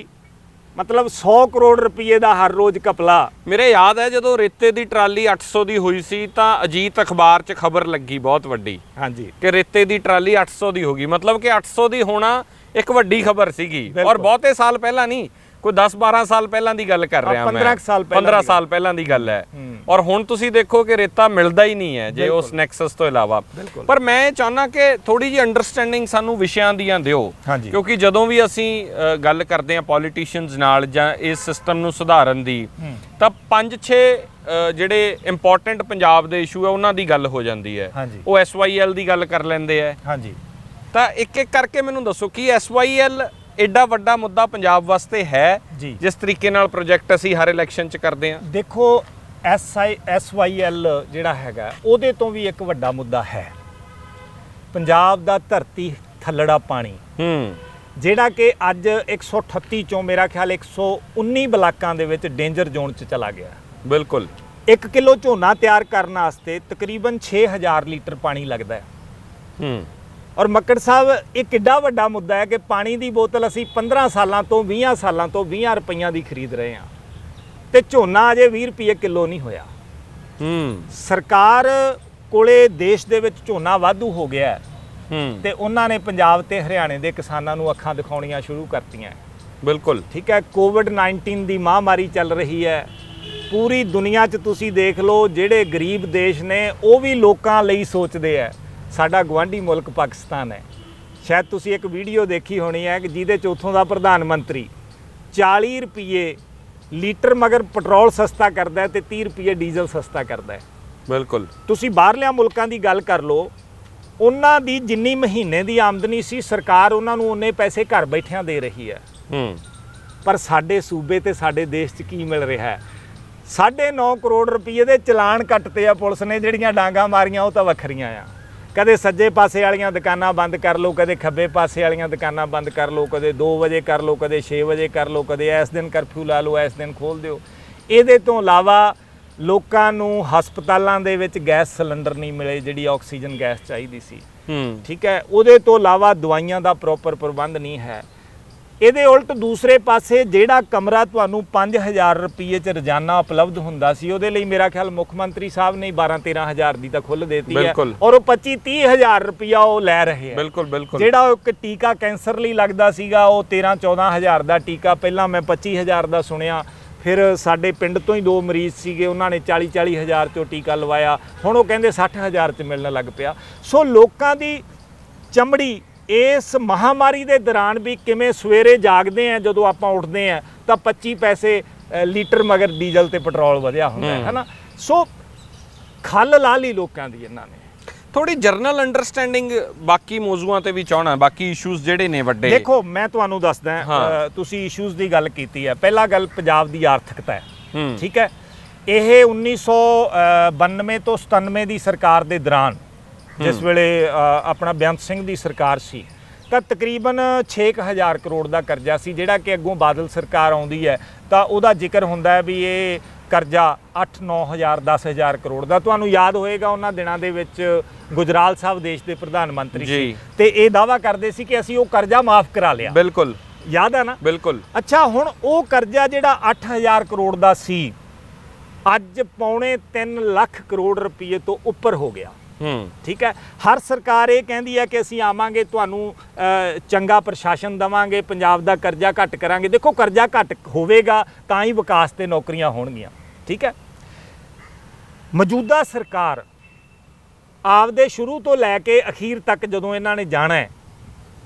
ਮਤਲਬ 100 ਕਰੋੜ ਰੁਪਏ ਦਾ ਹਰ ਰੋਜ਼ ਕਪਲਾ। ਮੇਰੇ ਯਾਦ ਹੈ ਜਦੋਂ ਰੇਤੇ ਦੀ ਟਰਾਲੀ 800 ਦੀ ਹੋਈ ਸੀ ਤਾਂ ਅਜੀਤ ਅਖਬਾਰ 'ਚ ਖਬਰ ਲੱਗੀ ਬਹੁਤ ਵੱਡੀ, ਹਾਂਜੀ, ਕਿ ਰੇਤੇ ਦੀ ਟਰਾਲੀ 800 ਦੀ ਹੋ ਗਈ। ਮਤਲਬ ਕਿ 800 ਦੀ ਹੋਣਾ ਇੱਕ ਵੱਡੀ ਖਬਰ ਸੀਗੀ। ਔਰ ਬਹੁਤੇ ਸਾਲ ਪਹਿਲਾਂ ਨਹੀਂ, ਕੋਈ 10-12 ਸਾਲ ਪਹਿਲਾਂ ਦੀ ਗੱਲ ਕਰ ਰਿਹਾ ਮੈਂ, 15 ਸਾਲ ਪਹਿਲਾਂ ਦੀ ਗੱਲ ਹੈ। ਔਰ ਹੁਣ ਤੁਸੀਂ ਦੇਖੋ ਕਿ ਰੇਤਾ ਮਿਲਦਾ ਹੀ ਨਹੀਂ ਹੈ ਜੇ ਉਸ ਨੈਕਸਸ ਤੋਂ ਇਲਾਵਾ। ਪਰ ਮੈਂ ਚਾਹੁੰਦਾ ਕਿ ਥੋੜੀ ਜਿਹੀ ਅੰਡਰਸਟੈਂਡਿੰਗ ਸਾਨੂੰ ਵਿਸ਼ਿਆਂ ਦੀਆਂ ਦਿਓ, ਕਿਉਂਕਿ ਜਦੋਂ ਵੀ ਅਸੀਂ ਗੱਲ ਕਰਦੇ ਹਾਂ ਪੋਲੀਟੀਸ਼ੀਅਨਸ ਨਾਲ ਜਾਂ ਇਸ ਸਿਸਟਮ ਨੂੰ ਸੁਧਾਰਨ ਦੀ, ਤਾਂ 5-6 ਜਿਹੜੇ ਇੰਪੋਰਟੈਂਟ ਪੰਜਾਬ ਦੇ ਇਸ਼ੂ ਹੈ ਉਹਨਾਂ ਦੀ ਗੱਲ ਹੋ ਜਾਂਦੀ ਹੈ। ਉਹ SYL ਦੀ ਗੱਲ ਕਰ ਲੈਂਦੇ ਹੈ। ਤਾਂ ਇੱਕ ਕਰਕੇ ਮੈਨੂੰ ਦੱਸੋ ਕਿ SYL ਐਡਾ ਵੱਡਾ ਮੁੱਦਾ ਪੰਜਾਬ ਵਾਸਤੇ ਹੈ ਜਿਸ ਤਰੀਕੇ ਨਾਲ ਪ੍ਰੋਜੈਕਟ ਅਸੀਂ ਹਰ ਇਲੈਕਸ਼ਨ 'ਚ ਕਰਦੇ ਹਾਂ? ਦੇਖੋ, SYL ਜਿਹੜਾ ਹੈਗਾ ਉਹਦੇ ਤੋਂ ਵੀ ਇੱਕ ਵੱਡਾ ਮੁੱਦਾ ਹੈ। ਪੰਜਾਬ ਦਾ ਧਰਤੀ ਥੱਲੜਾ ਪਾਣੀ, ਜਿਹੜਾ ਕਿ ਅੱਜ 138 ਚੋਂ ਮੇਰਾ ਖਿਆਲ 119 ਬਲਾਕਾਂ ਦੇ ਵਿੱਚ ਡੇਂਜਰ ਜ਼ੋਨ 'ਚ ਚਲਾ ਗਿਆ। ਬਿਲਕੁਲ। 1 ਕਿਲੋ ਝੋਨਾ ਤਿਆਰ ਕਰਨ ਵਾਸਤੇ ਤਕਰੀਬਨ 6000 ਲੀਟਰ ਪਾਣੀ ਲੱਗਦਾ ਹੈ। ਔਰ ਮੱਕੜ ਸਾਹਿਬ, ਇਹ ਕਿੱਡਾ ਵੱਡਾ ਮੁੱਦਾ ਹੈ ਕਿ ਪਾਣੀ ਦੀ ਬੋਤਲ ਅਸੀਂ 15 ਸਾਲਾਂ ਤੋਂ 20 ਸਾਲਾਂ ਤੋਂ 20 ਰੁਪਈਆਂ ਦੀ ਖਰੀਦ ਰਹੇ ਹਾਂ ਤੇ ਝੋਨਾ ਅਜੇ 20 ਰੁਪਏ ਕਿਲੋ ਨਹੀਂ ਹੋਇਆ। ਸਰਕਾਰ ਕੋਲੇ ਦੇਸ਼ ਦੇ ਵਿੱਚ ਝੋਨਾ ਵਾਧੂ ਹੋ ਗਿਆ ਤੇ ਉਹਨਾਂ ਨੇ ਪੰਜਾਬ ਤੇ ਹਰਿਆਣੇ ਦੇ ਕਿਸਾਨਾਂ ਨੂੰ ਅੱਖਾਂ ਦਿਖਾਉਣੀਆਂ ਸ਼ੁਰੂ ਕਰਤੀਆਂ। ਬਿਲਕੁਲ ਠੀਕ ਹੈ। ਕੋਵਿਡ-19 ਦੀ ਮਹਾਮਾਰੀ ਚੱਲ ਰਹੀ ਹੈ ਪੂਰੀ ਦੁਨੀਆ 'ਚ। ਤੁਸੀਂ ਦੇਖ ਲਓ, ਜਿਹੜੇ ਗਰੀਬ ਦੇਸ਼ ਨੇ ਉਹ ਵੀ ਲੋਕਾਂ ਲਈ ਸੋਚਦੇ ਹੈ। ਸਾਡਾ ਗੁਆਂਢੀ ਮੁਲਕ ਪਾਕਿਸਤਾਨ ਹੈ, ਸ਼ਾਇਦ ਤੁਸੀਂ ਇੱਕ ਵੀਡੀਓ ਦੇਖੀ ਹੋਣੀ ਹੈ ਕਿ ਜਿਹਦੇ 'ਚ ਉੱਥੋਂ ਦਾ ਪ੍ਰਧਾਨ ਮੰਤਰੀ 40 ਰੁਪਏ ਲੀਟਰ ਮਗਰ ਪੈਟਰੋਲ ਸਸਤਾ ਕਰਦਾ ਹੈ ਤੇ 30 ਰੁਪਏ ਡੀਜ਼ਲ ਸਸਤਾ ਕਰਦਾ ਹੈ। ਬਿਲਕੁਲ। ਤੁਸੀਂ ਬਾਹਰਲਿਆਂ ਮੁਲਕਾਂ ਦੀ ਗੱਲ ਕਰ ਲਓ, ਉਹਨਾਂ ਦੀ ਜਿੰਨੀ ਮਹੀਨੇ ਦੀ ਆਮਦਨੀ ਸੀ ਸਰਕਾਰ ਉਹਨਾਂ ਨੂੰ ਉਨੇ ਪੈਸੇ ਘਰ ਬੈਠਿਆਂ ਦੇ ਰਹੀ ਹੈ। ਪਰ ਸਾਡੇ ਸੂਬੇ ਤੇ ਸਾਡੇ ਦੇਸ਼ 'ਚ ਕੀ ਮਿਲ ਰਿਹਾ ਹੈ? 9.5 ਕਰੋੜ ਰੁਪਏ ਦੇ ਚਲਾਨ ਕੱਟਤੇ ਆ ਪੁਲਿਸ ਨੇ, ਜਿਹੜੀਆਂ ਡਾਂਗਾ ਮਾਰੀਆਂ ਉਹ ਤਾਂ ਵੱਖਰੀਆਂ ਆ। ਕਦੇ ਸੱਜੇ ਪਾਸੇ ਵਾਲੀਆਂ ਦੁਕਾਨਾਂ ਬੰਦ ਕਰ ਲਓ, ਕਦੇ ਖੱਬੇ ਪਾਸੇ ਵਾਲੀਆਂ ਦੁਕਾਨਾਂ ਬੰਦ ਕਰ ਲਓ, ਕਦੇ 2 ਵਜੇ ਕਰ ਲਓ, ਕਦੇ 6 ਵਜੇ ਕਰ ਲਓ, ਕਦੇ ਇਸ ਦਿਨ ਕਰਫਿਊ ਲਾ ਲਓ, ਇਸ ਦਿਨ ਖੋਲ੍ਹ ਦਿਓ। ਇਹਦੇ ਤੋਂ ਇਲਾਵਾ ਲੋਕਾਂ ਨੂੰ ਹਸਪਤਾਲਾਂ ਦੇ ਵਿੱਚ ਗੈਸ ਸਿਲੰਡਰ ਨਹੀਂ ਮਿਲੇ, ਜਿਹੜੀ ਆਕਸੀਜਨ ਗੈਸ ਚਾਹੀਦੀ ਸੀ। ਠੀਕ ਹੈ, ਉਹਦੇ ਤੋਂ ਇਲਾਵਾ ਦਵਾਈਆਂ ਦਾ ਪ੍ਰੋਪਰ ਪ੍ਰਬੰਧ ਨਹੀਂ ਹੈ। ਇਹਦੇ ਉਲਟ ਦੂਸਰੇ ਪਾਸੇ ਜਿਹੜਾ ਕਮਰਾ ਤੁਹਾਨੂੰ 5000 ਰੁਪਏ 'ਚ ਰੋਜ਼ਾਨਾ ਉਪਲਬਧ ਹੁੰਦਾ ਸੀ, ਉਹਦੇ ਲਈ ਮੇਰਾ ਖਿਆਲ ਮੁੱਖ ਮੰਤਰੀ ਸਾਹਿਬ ਨੇ 12-13 ਹਜ਼ਾਰ ਦੀ ਤਾਂ ਖੁੱਲ੍ਹ ਦੇਤੀ ਹੈ, ਔਰ ਉਹ 25-30 ਹਜ਼ਾਰ ਰੁਪਇਆ ਉਹ ਲੈ ਰਹੇ ਆ। ਬਿਲਕੁਲ ਬਿਲਕੁਲ। ਜਿਹੜਾ ਇੱਕ ਟੀਕਾ ਕੈਂਸਰ ਲਈ ਲੱਗਦਾ ਸੀਗਾ, ਉਹ 13-14 ਹਜ਼ਾਰ ਦਾ ਟੀਕਾ, ਪਹਿਲਾਂ ਮੈਂ 25 ਹਜ਼ਾਰ ਦਾ ਸੁਣਿਆ, ਫਿਰ ਸਾਡੇ ਪਿੰਡ ਤੋਂ ਹੀ 2 ਮਰੀਜ਼ ਸੀਗੇ, ਉਹਨਾਂ ਨੇ 40-40 ਹਜ਼ਾਰ 'ਚੋਂ ਟੀਕਾ ਲਵਾਇਆ, ਹੁਣ ਉਹ ਕਹਿੰਦੇ 60 ਹਜ਼ਾਰ 'ਚ ਮਿਲਣ ਲੱਗ ਪਿਆ। ਸੋ ਲੋਕਾਂ ਦੀ ਚਮੜੀ ਇਸ ਮਹਾਮਾਰੀ ਦੇ ਦੌਰਾਨ ਵੀ ਕਿਵੇਂ ਸਵੇਰੇ ਜਾਗਦੇ ਆ, ਜਦੋਂ ਆਪਾਂ ਉੱਠਦੇ ਆ ਤਾਂ 25 ਪੈਸੇ ਲੀਟਰ ਮਗਰ ਡੀਜ਼ਲ ਤੇ ਪੈਟਰੋਲ ਵਧਿਆ ਹੁੰਦਾ ਹੈ ਨਾ। ਸੋ ਖੱਲ ਲਾ ਲਈ ਲੋਕਾਂ ਦੀ ਇਹਨਾਂ ਨੇ। ਥੋੜੀ ਜਰਨਲ ਅੰਡਰਸਟੈਂਡਿੰਗ ਬਾਕੀ ਮੌਜੂਆਂ ਤੇ ਵੀ ਚਾਹਣਾ, ਬਾਕੀ ਇਸ਼ੂਜ਼ ਜਿਹੜੇ ਨੇ ਵੱਡੇ। ਦੇਖੋ ਮੈਂ ਤੁਹਾਨੂੰ ਦੱਸਦਾ, ਤੁਸੀਂ ਇਸ਼ੂਜ਼ ਦੀ ਗੱਲ ਕੀਤੀ ਹੈ। ਪਹਿਲਾ ਗੱਲ ਪੰਜਾਬ ਦੀ ਆਰਥਿਕਤਾ ਹੈ। ਠੀਕ ਹੈ, ਇਹ 1992 ਤੋਂ 97 ਦੀ ਸਰਕਾਰ ਦੇ ਦੌਰਾਨ, ਜਿਸ ਵੇਲੇ ਆਪਣਾ ਬੇਅੰਤ ਸਿੰਘ ਦੀ ਸਰਕਾਰ ਸੀ, ਤਾਂ ਤਕਰੀਬਨ 6000 ਕਰੋੜ ਦਾ ਕਰਜ਼ਾ ਸੀ, ਜਿਹੜਾ ਕਿ ਅੱਗੋਂ ਬਾਦਲ ਸਰਕਾਰ ਆਉਂਦੀ ਹੈ ਤਾਂ ਉਹਦਾ ਜ਼ਿਕਰ ਹੁੰਦਾ ਹੈ ਵੀ ਇਹ ਕਰਜ਼ਾ 8-9 ਹਜ਼ਾਰ 10,000 ਕਰੋੜ ਦਾ। ਤੁਹਾਨੂੰ ਯਾਦ ਹੋਏਗਾ ਉਹਨਾਂ ਦਿਨਾਂ ਦੇ ਵਿੱਚ ਗੁਜਰਾਲ ਸਾਹਿਬ ਦੇਸ਼ ਦੇ ਪ੍ਰਧਾਨ ਮੰਤਰੀ ਸੀ ਤੇ ਇਹ ਦਾਅਵਾ ਕਰਦੇ ਸੀ ਕਿ ਅਸੀਂ ਉਹ ਕਰਜ਼ਾ ਮਾਫ ਕਰਾ ਲਿਆ। ਬਿਲਕੁਲ ਯਾਦ ਹੈ ਨਾ? ਬਿਲਕੁਲ। ਅੱਛਾ, ਹੁਣ ਉਹ ਕਰਜ਼ਾ ਜਿਹੜਾ 8000 ਕਰੋੜ ਦਾ ਸੀ, ਅੱਜ 2.25 ਲੱਖ ਕਰੋੜ ਰੁਪਏ ਤੋਂ ਉੱਪਰ ਹੋ ਗਿਆ। ਠੀਕ ਹੈ, ਹਰ ਸਰਕਾਰ ਇਹ ਕਹਿੰਦੀ ਹੈ ਕਿ ਅਸੀਂ ਆਵਾਂਗੇ, ਤੁਹਾਨੂੰ ਚੰਗਾ ਪ੍ਰਸ਼ਾਸਨ ਦੇਵਾਂਗੇ, ਪੰਜਾਬ ਦਾ ਕਰਜ਼ਾ ਘੱਟ ਕਰਾਂਗੇ। ਦੇਖੋ, ਕਰਜ਼ਾ ਘੱਟ ਹੋਵੇਗਾ ਤਾਂ ਹੀ ਵਿਕਾਸ ਤੇ ਨੌਕਰੀਆਂ ਹੋਣਗੀਆਂ। ਠੀਕ ਹੈ, ਮੌਜੂਦਾ ਸਰਕਾਰ ਆਪਦੇ ਸ਼ੁਰੂ ਤੋਂ ਲੈ ਕੇ ਅਖੀਰ ਤੱਕ ਜਦੋਂ ਇਹਨਾਂ ਨੇ ਜਾਣਾ ਹੈ,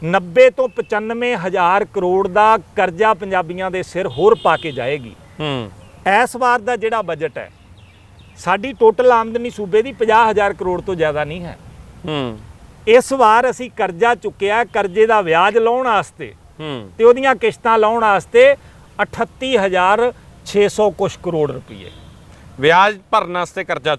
90 ਤੋਂ 95 ਹਜ਼ਾਰ ਕਰੋੜ ਦਾ ਕਰਜ਼ਾ ਪੰਜਾਬੀਆਂ ਦੇ ਸਿਰ ਹੋਰ ਪਾ ਕੇ ਜਾਏਗੀ। ਇਸ ਵਾਰ ਦਾ ਜਿਹੜਾ ਬਜਟ ਹੈ, ਸਾਡੀ ਟੋਟਲ ਆਮਦਨੀ ਸੂਬੇ ਦੀ 50,000 ਕਰੋੜ ਤੋਂ ਜ਼ਿਆਦਾ ਨਹੀਂ ਹੈ। ਇਸ ਵਾਰ ਅਸੀਂ ਕਰਜ਼ਾ ਚੁੱਕਿਆ, ਕਰਜ਼ੇ ਦਾ ਵਿਆਜ ਲਾਉਣ ਵਾਸਤੇ ਤੇ ਉਹਦੀਆਂ ਕਿਸ਼ਤਾਂ ਲਾਉਣ ਵਾਸਤੇ 38,600 ਕੁਛ ਕਰੋੜ ਰੁਪਏ ਵਿਆਜ ਭਰਨ ਵਾਸਤੇ ਕਰਜ਼ਾ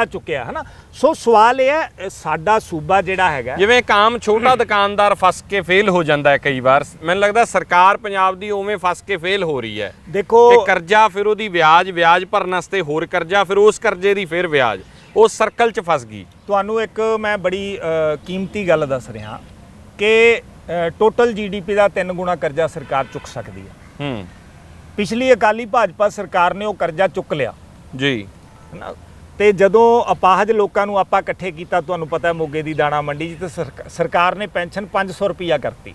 ਚੁੱਕਿਆ ਹੈ ਨਾ। ਸੋ ਸਵਾਲ ਇਹ ਹੈ, ਸਾਡਾ ਸੂਬਾ ਜਿਹੜਾ ਹੈਗਾ, ਜਿਵੇਂ ਇੱਕ ਆਮ ਛੋਟਾ ਦੁਕਾਨਦਾਰ ਫਸ ਕੇ ਫੇਲ ਹੋ ਜਾਂਦਾ ਹੈ ਕਈ ਵਾਰ, ਮੈਨੂੰ ਲੱਗਦਾ ਸਰਕਾਰ ਪੰਜਾਬ ਦੀ ਉਵੇਂ ਫਸ ਕੇ ਫੇਲ ਹੋ ਰਹੀ ਹੈ। ਦੇਖੋ, ਕਿ ਕਰਜ਼ਾ, ਫਿਰ ਉਹਦੀ ਵਿਆਜ ਭਰਨ ਵਾਸਤੇ ਹੋਰ ਕਰਜ਼ਾ, ਫਿਰ ਉਸ ਕਰਜ਼ੇ ਦੀ ਫਿਰ ਵਿਆਜ, ਉਸ ਸਰਕਲ 'ਚ ਫਸ ਗਈ। ਤੁਹਾਨੂੰ ਇੱਕ ਮੈਂ ਬੜੀ ਕੀਮਤੀ ਗੱਲ ਦੱਸ ਰਿਹਾ ਕਿ ਟੋਟਲ GDP ਦਾ 3 ਗੁਣਾ ਕਰਜ਼ਾ ਸਰਕਾਰ ਚੁੱਕ ਸਕਦੀ ਹੈ। ਪਿਛਲੀ ਅਕਾਲੀ ਭਾਜਪਾ ਸਰਕਾਰ ਨੇ ਉਹ ਕਰਜ਼ਾ ਚੁੱਕ ਲਿਆ ਜੀ, ਤੇ ਜਦੋਂ ਅਪਾਹਜ ਲੋਕਾਂ ਨੂੰ ਆਪਾਂ ਇਕੱਠੇ ਕੀਤਾ, ਤੁਹਾਨੂੰ ਪਤਾ ਮੋਗੇ ਦੀ ਦਾਣਾ ਮੰਡੀ 'ਚ, ਤੇ ਸਰਕਾਰ ਨੇ ਪੈਨਸ਼ਨ 500 ਰੁਪਈਆ ਕਰਤੀ।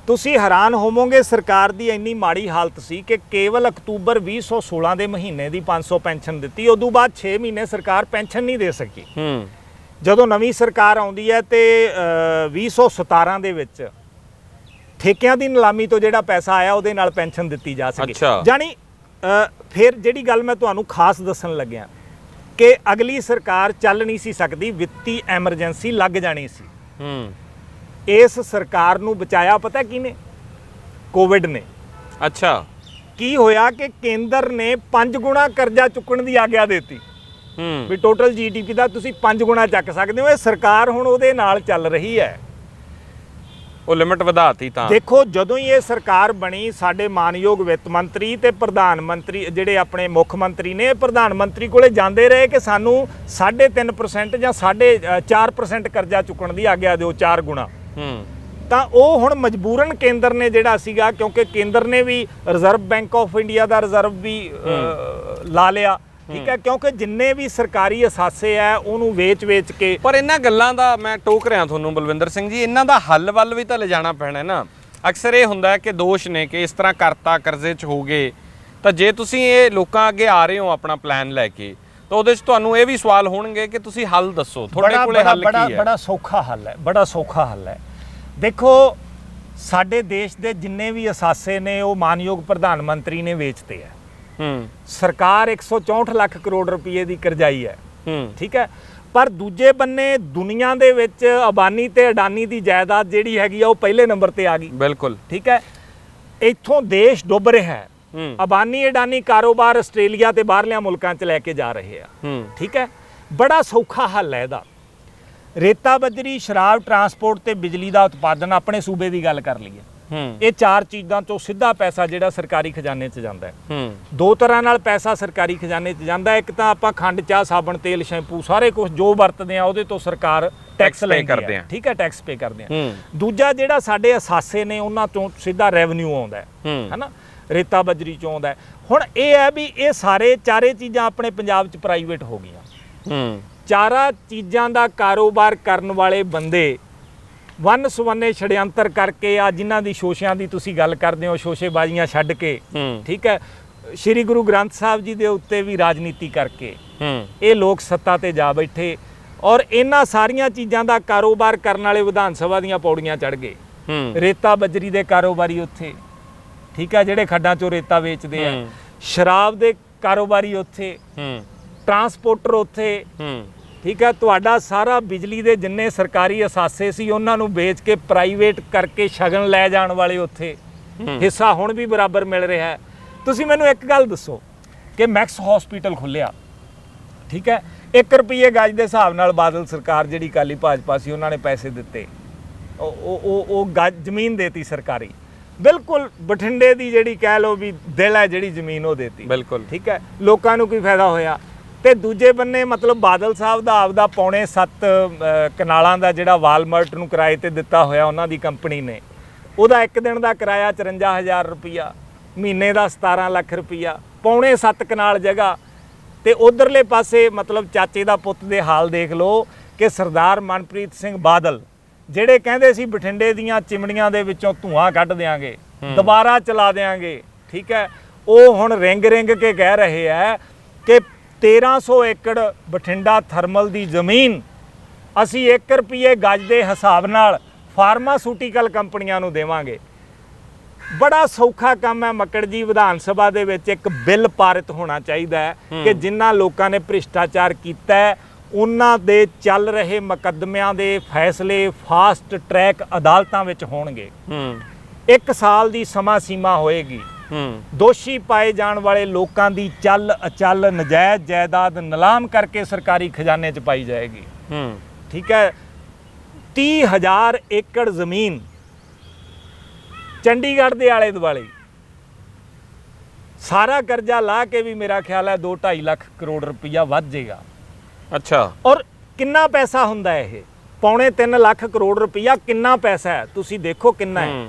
ਤੁਸੀਂ ਹੈਰਾਨ ਹੋਵੋਗੇ, ਸਰਕਾਰ ਦੀ ਇੰਨੀ ਮਾੜੀ ਹਾਲਤ ਸੀ ਕਿ ਕੇਵਲ ਅਕਤੂਬਰ 2016 ਦੇ ਮਹੀਨੇ ਦੀ 500 ਪੈਨਸ਼ਨ ਦਿੱਤੀ। ਉਦੋਂ ਬਾਅਦ 6 ਮਹੀਨੇ ਸਰਕਾਰ ਪੈਨਸ਼ਨ ਨਹੀਂ ਦੇ ਸਕੀ। ਜਦੋਂ ਨਵੀਂ ਸਰਕਾਰ ਆਉਂਦੀ ਹੈ ਤੇ 2017 ਦੇ ਵਿੱਚ ਠੇਕਿਆਂ ਦੀ ਨਿਲਾਮੀ ਤੋਂ ਜਿਹੜਾ ਪੈਸਾ ਆਇਆ, ਉਹਦੇ ਨਾਲ ਪੈਨਸ਼ਨ ਦਿੱਤੀ ਜਾ ਸਕੀ। ਜਾਣੀ ਫਿਰ ਜਿਹੜੀ ਗੱਲ ਮੈਂ ਤੁਹਾਨੂੰ ਖਾਸ ਦੱਸਣ ਲੱਗਿਆ ਕਿ ਅਗਲੀ ਸਰਕਾਰ ਚੱਲ ਨਹੀਂ ਸੀ ਸਕਦੀ, ਵਿੱਤੀ ਐਮਰਜੈਂਸੀ ਲੱਗ ਜਾਣੀ ਸੀ। ਇਸ ਸਰਕਾਰ ਨੂੰ ਬਚਾਇਆ ਪਤਾ ਕਿਹਨੇ? ਕੋਵਿਡ ਨੇ। ਅੱਛਾ, ਕੀ ਹੋਇਆ ਕਿ ਕੇਂਦਰ ਨੇ 5 ਗੁਣਾ ਕਰਜ਼ਾ ਚੁੱਕਣ ਦੀ ਆਗਿਆ ਦਿੱਤੀ ਵੀ ਟੋਟਲ GDP ਦਾ ਤੁਸੀਂ 5 ਗੁਣਾ ਚੱਕ ਸਕਦੇ ਹੋ। ਇਹ ਸਰਕਾਰ ਹੁਣ ਉਹਦੇ ਨਾਲ ਚੱਲ ਰਹੀ ਹੈ, ਉਹ ਲਿਮਟ ਵਧਾਤੀ। ਤਾਂ ਦੇਖੋ, ਜਦੋਂ ਹੀ ਇਹ ਸਰਕਾਰ ਬਣੀ, ਸਾਡੇ ਮਾਨਯੋਗ ਵਿੱਤ ਮੰਤਰੀ ਤੇ ਪ੍ਰਧਾਨ ਮੰਤਰੀ, ਜਿਹੜੇ ਆਪਣੇ ਮੁੱਖ ਮੰਤਰੀ ਨੇ, ਪ੍ਰਧਾਨ ਮੰਤਰੀ ਕੋਲੇ ਜਾਂਦੇ ਰਹੇ ਕਿ ਸਾਨੂੰ 3.5% ਜਾਂ 4.5% ਕਰਜ਼ਾ ਚੁੱਕਣ ਦੀ ਆਗਿਆ ਦਿਓ, 4 ਗੁਣਾ। ਤਾਂ ਉਹ ਹੁਣ ਮਜਬੂਰਨ ਕੇਂਦਰ ਨੇ ਜਿਹੜਾ ਸੀਗਾ, ਕਿਉਂਕਿ ਕੇਂਦਰ ਨੇ ਵੀ ਰਿਜ਼ਰਵ ਬੈਂਕ ਆਫ ਇੰਡੀਆ ਦਾ ਰਿਜ਼ਰਵ ਵੀ ਲਾ ਲਿਆ। ਠੀਕ ਹੈ, ਕਿਉਂਕਿ ਜਿੰਨੇ ਵੀ ਸਰਕਾਰੀ ਅਸਾਸੇ ਆ ਉਹਨੂੰ ਵੇਚ ਕੇ। ਪਰ ਇਹਨਾਂ ਗੱਲਾਂ ਦਾ ਮੈਂ ਟੋਕ ਰਿਹਾ ਤੁਹਾਨੂੰ ਬਲਵਿੰਦਰ ਸਿੰਘ ਜੀ, ਇਹਨਾਂ ਦਾ ਹੱਲ ਵੱਲ ਵੀ ਤਾਂ ਲਿਜਾਣਾ ਪੈਣਾ ਨਾ। ਅਕਸਰ ਇਹ ਹੁੰਦਾ ਹੈ ਕਿ ਦੋਸ਼ ਨੇ ਕਿ ਇਸ ਤਰ੍ਹਾਂ ਕਰਤਾ, ਕਰਜ਼ੇ 'ਚ ਹੋ ਗਏ। ਤਾਂ ਜੇ ਤੁਸੀਂ ਇਹ ਲੋਕਾਂ ਅੱਗੇ ਆ ਰਹੇ ਹੋ ਆਪਣਾ ਪਲਾਨ ਲੈ ਕੇ, ਤਾਂ ਉਹਦੇ 'ਚ ਤੁਹਾਨੂੰ ਇਹ ਵੀ ਸਵਾਲ ਹੋਣਗੇ ਕਿ ਤੁਸੀਂ ਹੱਲ ਦੱਸੋ, ਤੁਹਾਡੇ ਕੋਲੇ ਹੱਲ ਕੀ ਹੈ? ਬੜਾ ਸੌਖਾ ਹੱਲ ਹੈ, ਬੜਾ ਸੌਖਾ ਹੱਲ ਹੈ। ਦੇਖੋ ਸਾਡੇ ਦੇਸ਼ ਦੇ ਜਿੰਨੇ ਵੀ ਅਸਾਸੇ ਨੇ ਉਹ ਮਾਨਯੋਗ ਪ੍ਰਧਾਨ ਮੰਤਰੀ ਨੇ ਵੇਚਤੇ ਹੈ। ਸਰਕਾਰ 164 ਲੱਖ ਕਰੋੜ ਰੁਪਏ ਦੀ ਕਰਜ਼ਾਈ ਹੈ। ਠੀਕ ਹੈ, ਪਰ ਦੂਜੇ ਬੰਨੇ ਦੁਨੀਆ ਦੇ ਵਿੱਚ ਅਬਾਨੀ ਤੇ ਅਡਾਨੀ ਦੀ ਜਾਇਦਾਦ ਜਿਹੜੀ ਹੈਗੀ ਆ ਉਹ ਪਹਿਲੇ ਨੰਬਰ ਤੇ ਆ ਗਈ। ਬਿਲਕੁਲ ਠੀਕ ਹੈ, ਇੱਥੋਂ ਦੇਸ਼ ਡੁੱਬ ਰਿਹਾ ਹੈ। ਅਬਾਨੀ ਅਡਾਨੀ ਕਾਰੋਬਾਰ ਆਸਟ੍ਰੇਲੀਆ ਤੇ ਬਾਹਰਲਿਆਂ ਮੁਲਕਾਂ 'ਚ ਲੈ ਕੇ ਜਾ ਰਹੇ ਆ। ਠੀਕ ਹੈ, ਬੜਾ ਸੌਖਾ ਹੱਲ ਹੈ ਇਹਦਾ। ਰੇਤਾ ਬਜਰੀ ਸ਼ਰਾਬ ਟਰਾਂਸਪੋਰਟ ਤੇ ਬਿਜਲੀ ਦਾ ਉਤਪਾਦਨ ਆਪਣੇ ਸੂਬੇ ਦੀ ਗੱਲ ਕਰ ਲਈਏ, ਇਹ ਚਾਰ ਚੀਜ਼ਾਂ ਤੋਂ ਸਿੱਧਾ ਪੈਸਾ ਜਿਹੜਾ ਸਰਕਾਰੀ ਖਜ਼ਾਨੇ 'ਚ ਜਾਂਦਾ ਹੈ। ਦੋ ਤਰ੍ਹਾਂ ਨਾਲ ਪੈਸਾ ਸਰਕਾਰੀ ਖਜ਼ਾਨੇ 'ਚ ਜਾਂਦਾ, ਇੱਕ ਤਾਂ ਆਪਾਂ ਖੰਡ ਚਾਹ ਸਾਬਣ ਤੇਲ ਸ਼ੈਂਪੂ ਸਾਰੇ ਕੁਝ ਜੋ ਵਰਤਦੇ ਆ ਉਹਦੇ ਤੋਂ ਸਰਕਾਰ ਟੈਕਸ ਲੈਂਦੀ ਹੈ। ਠੀਕ ਹੈ, ਟੈਕਸ ਪੇ ਕਰਦੇ ਆ। ਦੂਜਾ ਜਿਹੜਾ ਸਾਡੇ ਅਸਾਸੇ ਨੇ ਉਹਨਾਂ ਤੋਂ ਸਿੱਧਾ ਰੈਵਨਿਊ ਆਉਂਦਾ ਹੈ ਨਾ, ਰੇਤਾ ਬਜਰੀ ਚੋਂ ਆਉਂਦਾ। ਹੁਣ ਇਹ ਹੈ ਵੀ ਇਹ ਚਾਰੇ ਚੀਜ਼ਾਂ ਆਪਣੇ ਪੰਜਾਬ 'ਚ ਪ੍ਰਾਈਵੇਟ ਹੋ ਗਈਆਂ। ਚਾਰਾਂ ਚੀਜ਼ਾਂ ਦਾ ਕਾਰੋਬਾਰ ਕਰਨ ਵਾਲੇ ਬੰਦੇ ਵੰਨ ਸੁਵੰਨੇ ਛੜਯੰਤਰ ਕਰਕੇ ਆ, ਜਿਨ੍ਹਾਂ ਦੀ ਸ਼ੋਸ਼ਿਆਂ ਦੀ ਤੁਸੀਂ ਗੱਲ ਕਰਦੇ ਹੋ, ਸ਼ੋਸ਼ੇਬਾਜ਼ੀਆਂ ਛੱਡ ਕੇ, ਠੀਕ ਹੈ, ਸ਼੍ਰੀ ਗੁਰੂ ਗ੍ਰੰਥ ਸਾਹਿਬ ਜੀ ਦੇ ਉੱਤੇ ਵੀ ਰਾਜਨੀਤੀ ਕਰਕੇ ਇਹ ਲੋਕ ਸੱਤਾ ਤੇ ਜਾ ਬੈਠੇ ਔਰ ਇਹਨਾਂ ਸਾਰੀਆਂ ਚੀਜ਼ਾਂ ਦਾ ਕਾਰੋਬਾਰ ਕਰਨ ਵਾਲੇ ਵਿਧਾਨ ਸਭਾ ਦੀਆਂ ਪੌੜੀਆਂ ਚੜ੍ਹ ਗਏ। ਰੇਤਾ ਬਜਰੀ ਦੇ ਕਾਰੋਬਾਰੀ ਉੱਥੇ, ਠੀਕ ਹੈ, ਜਿਹੜੇ ਖੱਡਾਂ 'ਚੋਂ ਰੇਤਾ ਵੇਚਦੇ ਆ, ਸ਼ਰਾਬ ਦੇ ਕਾਰੋਬਾਰੀ ਉੱਥੇ, ਟਰਾਂਸਪੋਰਟਰ ਉੱਥੇ, ਠੀਕ ਹੈ, ਤੁਹਾਡਾ ਸਾਰਾ ਬਿਜਲੀ ਦੇ ਜਿੰਨੇ ਸਰਕਾਰੀ ਅਸਾਸੇ ਸੀ ਉਹਨਾਂ ਨੂੰ ਵੇਚ ਕੇ ਪ੍ਰਾਈਵੇਟ ਕਰਕੇ ਸ਼ਗਨ ਲੈ ਜਾਣ ਵਾਲੇ ਉੱਥੇ, ਹਿੱਸਾ ਹੁਣ ਵੀ ਬਰਾਬਰ ਮਿਲ ਰਿਹਾ ਹੈ। ਤੁਸੀਂ ਮੈਨੂੰ ਇੱਕ ਗੱਲ ਦੱਸੋ ਕਿ ਮੈਕਸ ਹਸਪੀਟਲ ਖੁੱਲਿਆ, ਠੀਕ ਹੈ, 1 ਰੁਪਏ ਗਜ ਦੇ ਹਿਸਾਬ ਨਾਲ ਬਾਦਲ ਸਰਕਾਰ ਜਿਹੜੀ ਅਕਾਲੀ ਭਾਜਪਾ ਸੀ ਉਹਨਾਂ ਨੇ ਪੈਸੇ ਦਿੱਤੇ, ਉਹ ਗਜ ਜ਼ਮੀਨ ਦੇਤੀ ਸਰਕਾਰੀ, ਬਿਲਕੁਲ ਬਠਿੰਡੇ ਦੀ ਜਿਹੜੀ ਕਹਿ ਲਓ ਵੀ ਦਿਲ ਹੈ ਜਿਹੜੀ ਜ਼ਮੀਨ ਉਹ ਦੇਤੀ। ਬਿਲਕੁਲ ਠੀਕ ਹੈ, ਲੋਕਾਂ ਨੂੰ ਕੀ ਫਾਇਦਾ ਹੋਇਆ। ਤੇ ਦੂਜੇ ਬੰਨੇ ਮਤਲਬ ਬਾਦਲ ਸਾਹਿਬ ਦਾ ਆਪਦਾ 6.25 ਕਨਾਲਾਂ ਦਾ ਜਿਹੜਾ ਵਾਲਮਾਰਟ ਨੂੰ ਕਿਰਾਏ ਤੇ ਦਿੱਤਾ ਹੋਇਆ ਉਹਨਾਂ ਦੀ ਕੰਪਨੀ ਨੇ, ਉਹਦਾ ਇੱਕ ਦਿਨ ਦਾ ਕਿਰਾਇਆ 54,000 ਰੁਪਈਆ, ਮਹੀਨੇ ਦਾ 17 ਲੱਖ ਰੁਪਈਆ, 6.25 ਕਨਾਲ ਜਗ੍ਹਾ। ਤੇ ਉਧਰਲੇ ਪਾਸੇ ਮਤਲਬ ਚਾਚੇ ਦਾ ਪੁੱਤ ਦੇ ਹਾਲ ਦੇਖ ਲਓ ਕਿ ਸਰਦਾਰ ਮਨਪ੍ਰੀਤ ਸਿੰਘ ਬਾਦਲ ਜਿਹੜੇ ਕਹਿੰਦੇ ਸੀ ਬਠਿੰਡੇ ਦੀਆਂ ਚਿਮੜੀਆਂ ਦੇ ਵਿੱਚੋਂ ਧੂਆਂ ਕੱਢ ਦਿਆਂਗੇ, ਦੁਬਾਰਾ ਚਲਾ ਦਿਆਂਗੇ, ਠੀਕ ਹੈ, ਉਹ ਹੁਣ ਰਿੰਗ ਕੇ ਕਹਿ ਰਹੇ ਹੈ ਕਿ 1300 ਏਕੜ ਬਠਿੰਡਾ ਥਰਮਲ ਦੀ ਜ਼ਮੀਨ ਅਸੀਂ 1 ਰੁਪਏ ਗਜ ਦੇ ਹਿਸਾਬ ਨਾਲ ਫਾਰਮਾਸੂਟੀਕਲ ਕੰਪਨੀਆਂ ਨੂੰ ਦੇਵਾਂਗੇ। ਬੜਾ ਸੌਖਾ ਕੰਮ ਹੈ ਮੱਕੜ ਜੀ। ਵਿਧਾਨ ਸਭਾ ਦੇ ਵਿੱਚ ਇੱਕ ਬਿੱਲ ਪਾਰਿਤ ਹੋਣਾ ਚਾਹੀਦਾ ਹੈ ਕਿ ਜਿਨ੍ਹਾਂ ਲੋਕਾਂ ਨੇ ਭ੍ਰਿਸ਼ਟਾਚਾਰ ਕੀਤਾ ਹੈ ਉਹਨਾਂ ਦੇ ਚੱਲ ਰਹੇ ਮੁਕੱਦਮਿਆਂ ਦੇ ਫੈਸਲੇ ਫਾਸਟ ਟਰੈਕ ਅਦਾਲਤਾਂ ਵਿੱਚ ਹੋਣਗੇ। 1 ਸਾਲ ਦੀ ਸਮਾਂ ਸੀਮਾ ਹੋਏਗੀ। ਦੋਸ਼ੀ ਪਾਏ ਜਾਣ ਵਾਲੇ ਲੋਕਾਂ ਦੀ ਚੱਲ ਅਚਲ ਨਜਾਇਜ਼ ਜਾਇਦਾਦ ਨਿਲਾਮ ਕਰਕੇ ਸਰਕਾਰੀ ਖਜ਼ਾਨੇ 'ਚ ਪਾਈ ਜਾਏਗੀ। ਠੀਕ ਹੈ, 30,000 ਏਕੜ ਜ਼ਮੀਨ ਚੰਡੀਗੜ੍ਹ ਦੇ ਆਲੇ ਦੁਆਲੇ, ਸਾਰਾ ਕਰਜ਼ਾ ਲਾ ਕੇ ਵੀ ਮੇਰਾ ਖਿਆਲ ਹੈ 2-2.5 ਲੱਖ ਕਰੋੜ ਰੁਪਈਆ ਵੱਧ ਜਾਏਗਾ। ਅੱਛਾ, ਔਰ ਕਿੰਨਾ ਪੈਸਾ ਹੁੰਦਾ ਇਹ? 2.25 ਲੱਖ ਕਰੋੜ ਰੁਪਈਆ ਕਿੰਨਾ ਪੈਸਾ ਹੈ ਤੁਸੀਂ ਦੇਖੋ ਕਿੰਨਾ ਹੈ।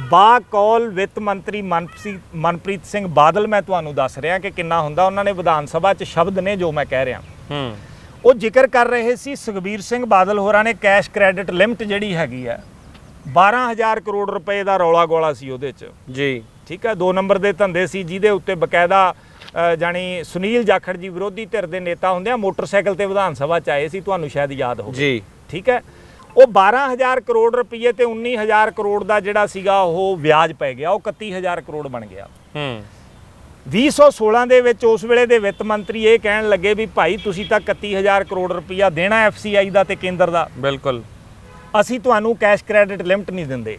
ਬਾਕੌਲ ਵਿੱਤ ਮੰਤਰੀ ਮਨਪ੍ਰੀਤ ਸਿੰਘ ਬਾਦਲ ਮੈਂ ਤੁਹਾਨੂੰ ਦੱਸ ਰਿਹਾ ਕਿ ਕਿੰਨਾ ਹੁੰਦਾ। ਉਹਨਾਂ ਨੇ ਵਿਧਾਨ ਸਭਾ 'ਚ ਸ਼ਬਦ ਨੇ ਜੋ ਮੈਂ ਕਹਿ ਰਿਹਾ, ਉਹ ਜ਼ਿਕਰ ਕਰ ਰਹੇ ਸੀ ਸੁਖਬੀਰ ਸਿੰਘ ਬਾਦਲ ਹੋਰਾਂ ਨੇ ਕੈਸ਼ ਕ੍ਰੈਡਿਟ ਲਿਮਟ ਜਿਹੜੀ ਹੈਗੀ ਹੈ 12,000 ਕਰੋੜ ਰੁਪਏ ਦਾ ਰੌਲਾ ਗੋਲਾ ਸੀ ਉਹਦੇ 'ਚ ਜੀ। ਠੀਕ ਹੈ, 2 ਨੰਬਰ ਦੇ ਧੰਦੇ ਸੀ ਜਿਹਦੇ ਉੱਤੇ ਬਕਾਇਦਾ ਜਾਣੀ ਸੁਨੀਲ ਜਾਖੜ ਜੀ ਵਿਰੋਧੀ ਧਿਰ ਦੇ ਨੇਤਾ ਹੁੰਦੇ ਆ ਮੋਟਰਸਾਈਕਲ ਤੇ ਵਿਧਾਨ ਸਭਾ 'ਚ ਆਏ ਸੀ, ਤੁਹਾਨੂੰ ਸ਼ਾਇਦ ਯਾਦ ਹੋਵੇ ਜੀ। ਠੀਕ ਹੈ, ਉਹ 12,000 ਕਰੋੜ ਰੁਪਏ ਤੇ 19,000 ਕਰੋੜ ਦਾ ਜਿਹੜਾ ਸੀਗਾ ਉਹ ਵਿਆਜ ਪੈ ਗਿਆ, ਉਹ 31,000 ਕਰੋੜ ਬਣ ਗਿਆ। 2016 ਦੇ ਵਿੱਚ ਉਸ ਵੇਲੇ ਦੇ ਵਿੱਤ ਮੰਤਰੀ ਇਹ ਕਹਿਣ ਲੱਗੇ ਵੀ ਭਾਈ ਤੁਸੀਂ ਤਾਂ 31,000 ਕਰੋੜ ਰੁਪਈਆ ਦੇਣਾ FCI ਦਾ ਤੇ ਕੇਂਦਰ ਦਾ, ਬਿਲਕੁਲ ਅਸੀਂ ਤੁਹਾਨੂੰ ਕੈਸ਼ ਕ੍ਰੈਡਿਟ ਲਿਮਟ ਨਹੀਂ ਦਿੰਦੇ।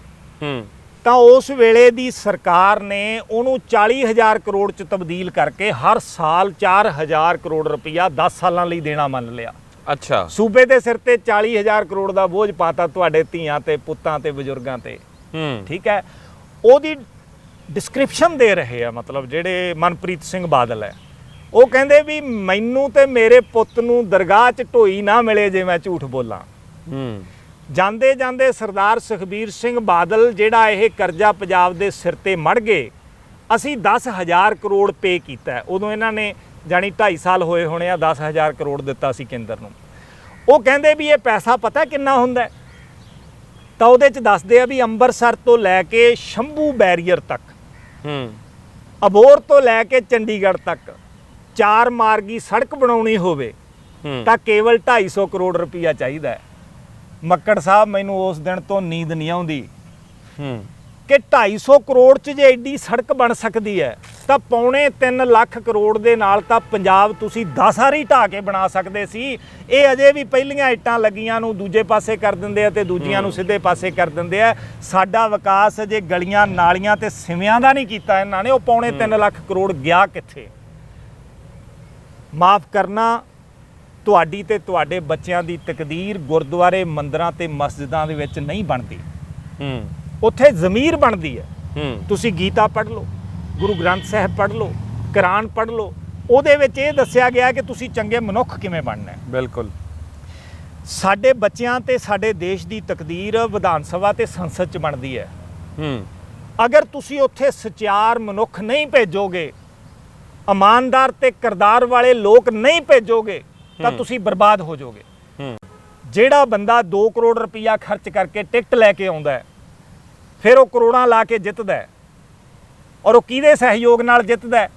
ਤਾਂ ਉਸ ਵੇਲੇ ਦੀ ਸਰਕਾਰ ਨੇ ਉਹਨੂੰ 40,000 ਕਰੋੜ 'ਚ ਤਬਦੀਲ ਕਰਕੇ ਹਰ ਸਾਲ 4,000 ਕਰੋੜ ਰੁਪਈਆ 10 ਸਾਲਾਂ ਲਈ ਦੇਣਾ ਮੰਨ ਲਿਆ। ਅੱਛਾ, ਸੂਬੇ ਦੇ ਸਿਰ ਤੇ 40,000 ਕਰੋੜ ਦਾ ਬੋਝ ਪਾਤਾ ਤੁਹਾਡੇ ਧੀਆਂ ਤੇ ਪੁੱਤਾਂ ਤੇ ਬਜ਼ੁਰਗਾਂ ਤੇ। ਠੀਕ ਹੈ, ਉਹਦੀ ਡਿਸਕ੍ਰਿਪਸ਼ਨ ਦੇ ਰਹੇ ਆ ਮਤਲਬ ਜਿਹੜੇ ਮਨਪ੍ਰੀਤ ਸਿੰਘ ਬਾਦਲ ਹੈ, ਉਹ ਕਹਿੰਦੇ ਵੀ ਮੈਨੂੰ ਤੇ ਮੇਰੇ ਪੁੱਤ ਨੂੰ ਦਰਗਾਹ 'ਚ ਢੋਈ ਨਾ ਮਿਲੇ ਜੇ ਮੈਂ ਝੂਠ ਬੋਲਾਂ। ਜਾਂਦੇ ਜਾਂਦੇ ਸਰਦਾਰ ਸੁਖਬੀਰ ਸਿੰਘ ਬਾਦਲ ਜਿਹੜਾ ਇਹ ਕਰਜ਼ਾ ਪੰਜਾਬ ਦੇ ਸਿਰ ਤੇ ਮੜ ਗਏ, ਅਸੀਂ 10,000 ਕਰੋੜ ਪੇ ਕੀਤਾ। ਉਦੋਂ ਇਹਨਾਂ ਨੇ ਜਾਣੀ 2.5 ਸਾਲ ਹੋਏ ਹੋਣੇ ਆ, 10,000 ਕਰੋੜ ਦਿੱਤਾ ਸੀ ਕੇਂਦਰ ਨੂੰ। ਉਹ ਕਹਿੰਦੇ ਵੀ ਇਹ ਪੈਸਾ ਪਤਾ ਕਿੰਨਾ ਹੁੰਦਾ? ਤਾਂ ਉਹਦੇ 'ਚ ਦੱਸਦੇ ਆ ਵੀ ਅੰਮ੍ਰਿਤਸਰ ਤੋਂ ਲੈ ਕੇ ਸ਼ੰਭੂ ਬੈਰੀਅਰ ਤੱਕ, ਅਬੋਹਰ ਤੋਂ ਲੈ ਕੇ ਚੰਡੀਗੜ੍ਹ ਤੱਕ 4 ਮਾਰਗੀ ਸੜਕ ਬਣਾਉਣੀ ਹੋਵੇ ਤਾਂ ਕੇਵਲ 250 ਕਰੋੜ ਰੁਪਈਆ ਚਾਹੀਦਾ ਹੈ। ਮੱਕੜ ਸਾਹਿਬ ਮੈਨੂੰ ਉਸ ਦਿਨ ਤੋਂ ਨੀਂਦ ਨਹੀਂ ਆਉਂਦੀ ਹੂੰ ਕਿ 250 ਕਰੋੜ 'ਚ ਜੇ ਐਡੀ ਸੜਕ ਬਣ ਸਕਦੀ ਹੈ ਤਾਂ 2.25 ਲੱਖ ਕਰੋੜ ਦੇ ਨਾਲ ਤਾਂ ਪੰਜਾਬ ਤੁਸੀਂ 10 ਵਾਰੀ ਢਾਹ ਕੇ ਬਣਾ ਸਕਦੇ ਸੀ। ਇਹ ਅਜੇ ਵੀ ਪਹਿਲੀਆਂ ਇੱਟਾਂ ਲੱਗੀਆਂ ਨੂੰ ਦੂਜੇ ਪਾਸੇ ਕਰ ਦਿੰਦੇ ਆ ਤੇ ਦੂਜੀਆਂ ਨੂੰ ਸਿੱਧੇ ਪਾਸੇ ਕਰ ਦਿੰਦੇ ਆ। ਸਾਡਾ ਵਿਕਾਸ ਜੇ ਗਲੀਆਂ ਨਾਲੀਆਂ ਤੇ ਸਿਵਿਆਂ ਦਾ ਨਹੀਂ ਕੀਤਾ ਇਹਨਾਂ ਨੇ, ਉਹ 2.25 ਲੱਖ ਕਰੋੜ ਗਿਆ ਕਿੱਥੇ? ਮਾਫ ਕਰਨਾ, ਤੁਹਾਡੀ ਤੇ ਤੁਹਾਡੇ ਬੱਚਿਆਂ ਦੀ ਤਕਦੀਰ ਗੁਰਦੁਆਰੇ ਮੰਦਰਾਂ ਤੇ ਮਸਜਿਦਾਂ ਦੇ ਵਿੱਚ ਨਹੀਂ ਬਣਦੀ, ਉੱਥੇ ਜ਼ਮੀਰ ਬਣਦੀ ਹੈ। ਤੁਸੀਂ ਗੀਤਾ ਪੜ੍ਹ ਲਓ, ਗੁਰੂ ਗ੍ਰੰਥ ਸਾਹਿਬ ਪੜ੍ਹ ਲਓ, ਕੁਰਾਨ ਪੜ੍ਹ ਲਓ, ਉਹਦੇ ਵਿੱਚ ਇਹ ਦੱਸਿਆ ਗਿਆ ਕਿ ਤੁਸੀਂ ਚੰਗੇ ਮਨੁੱਖ ਕਿਵੇਂ ਬਣਨਾ ਹੈ। ਬਿਲਕੁਲ। ਸਾਡੇ ਬੱਚਿਆਂ ਤੇ ਸਾਡੇ ਦੇਸ਼ ਦੀ ਤਕਦੀਰ ਵਿਧਾਨ ਸਭਾ ਤੇ ਸੰਸਦ 'ਚ ਬਣਦੀ ਹੈ। ਅਗਰ ਤੁਸੀਂ ਉੱਥੇ ਸਚਿਆਰ ਮਨੁੱਖ ਨਹੀਂ ਭੇਜੋਗੇ, ਇਮਾਨਦਾਰ ਤੇ ਕਿਰਦਾਰ ਵਾਲੇ ਲੋਕ ਨਹੀਂ ਭੇਜੋਗੇ ਤਾਂ ਤੁਸੀਂ ਬਰਬਾਦ ਹੋ ਜਾਓਗੇ। ਜਿਹੜਾ ਬੰਦਾ 2 ਕਰੋੜ ਰੁਪਈਆ ਖਰਚ ਕਰਕੇ ਟਿਕਟ ਲੈ ਕੇ ਆਉਂਦਾ ਹੈ, ਫਿਰ ਉਹ ਕਰੋੜਾਂ ਲਾ ਕੇ ਜਿੱਤਦਾ ਹੈ, ਔਰ ਉਹ ਕਿਹਦੇ ਸਹਿਯੋਗ ਨਾਲ ਜਿੱਤਦਾ ਹੈ?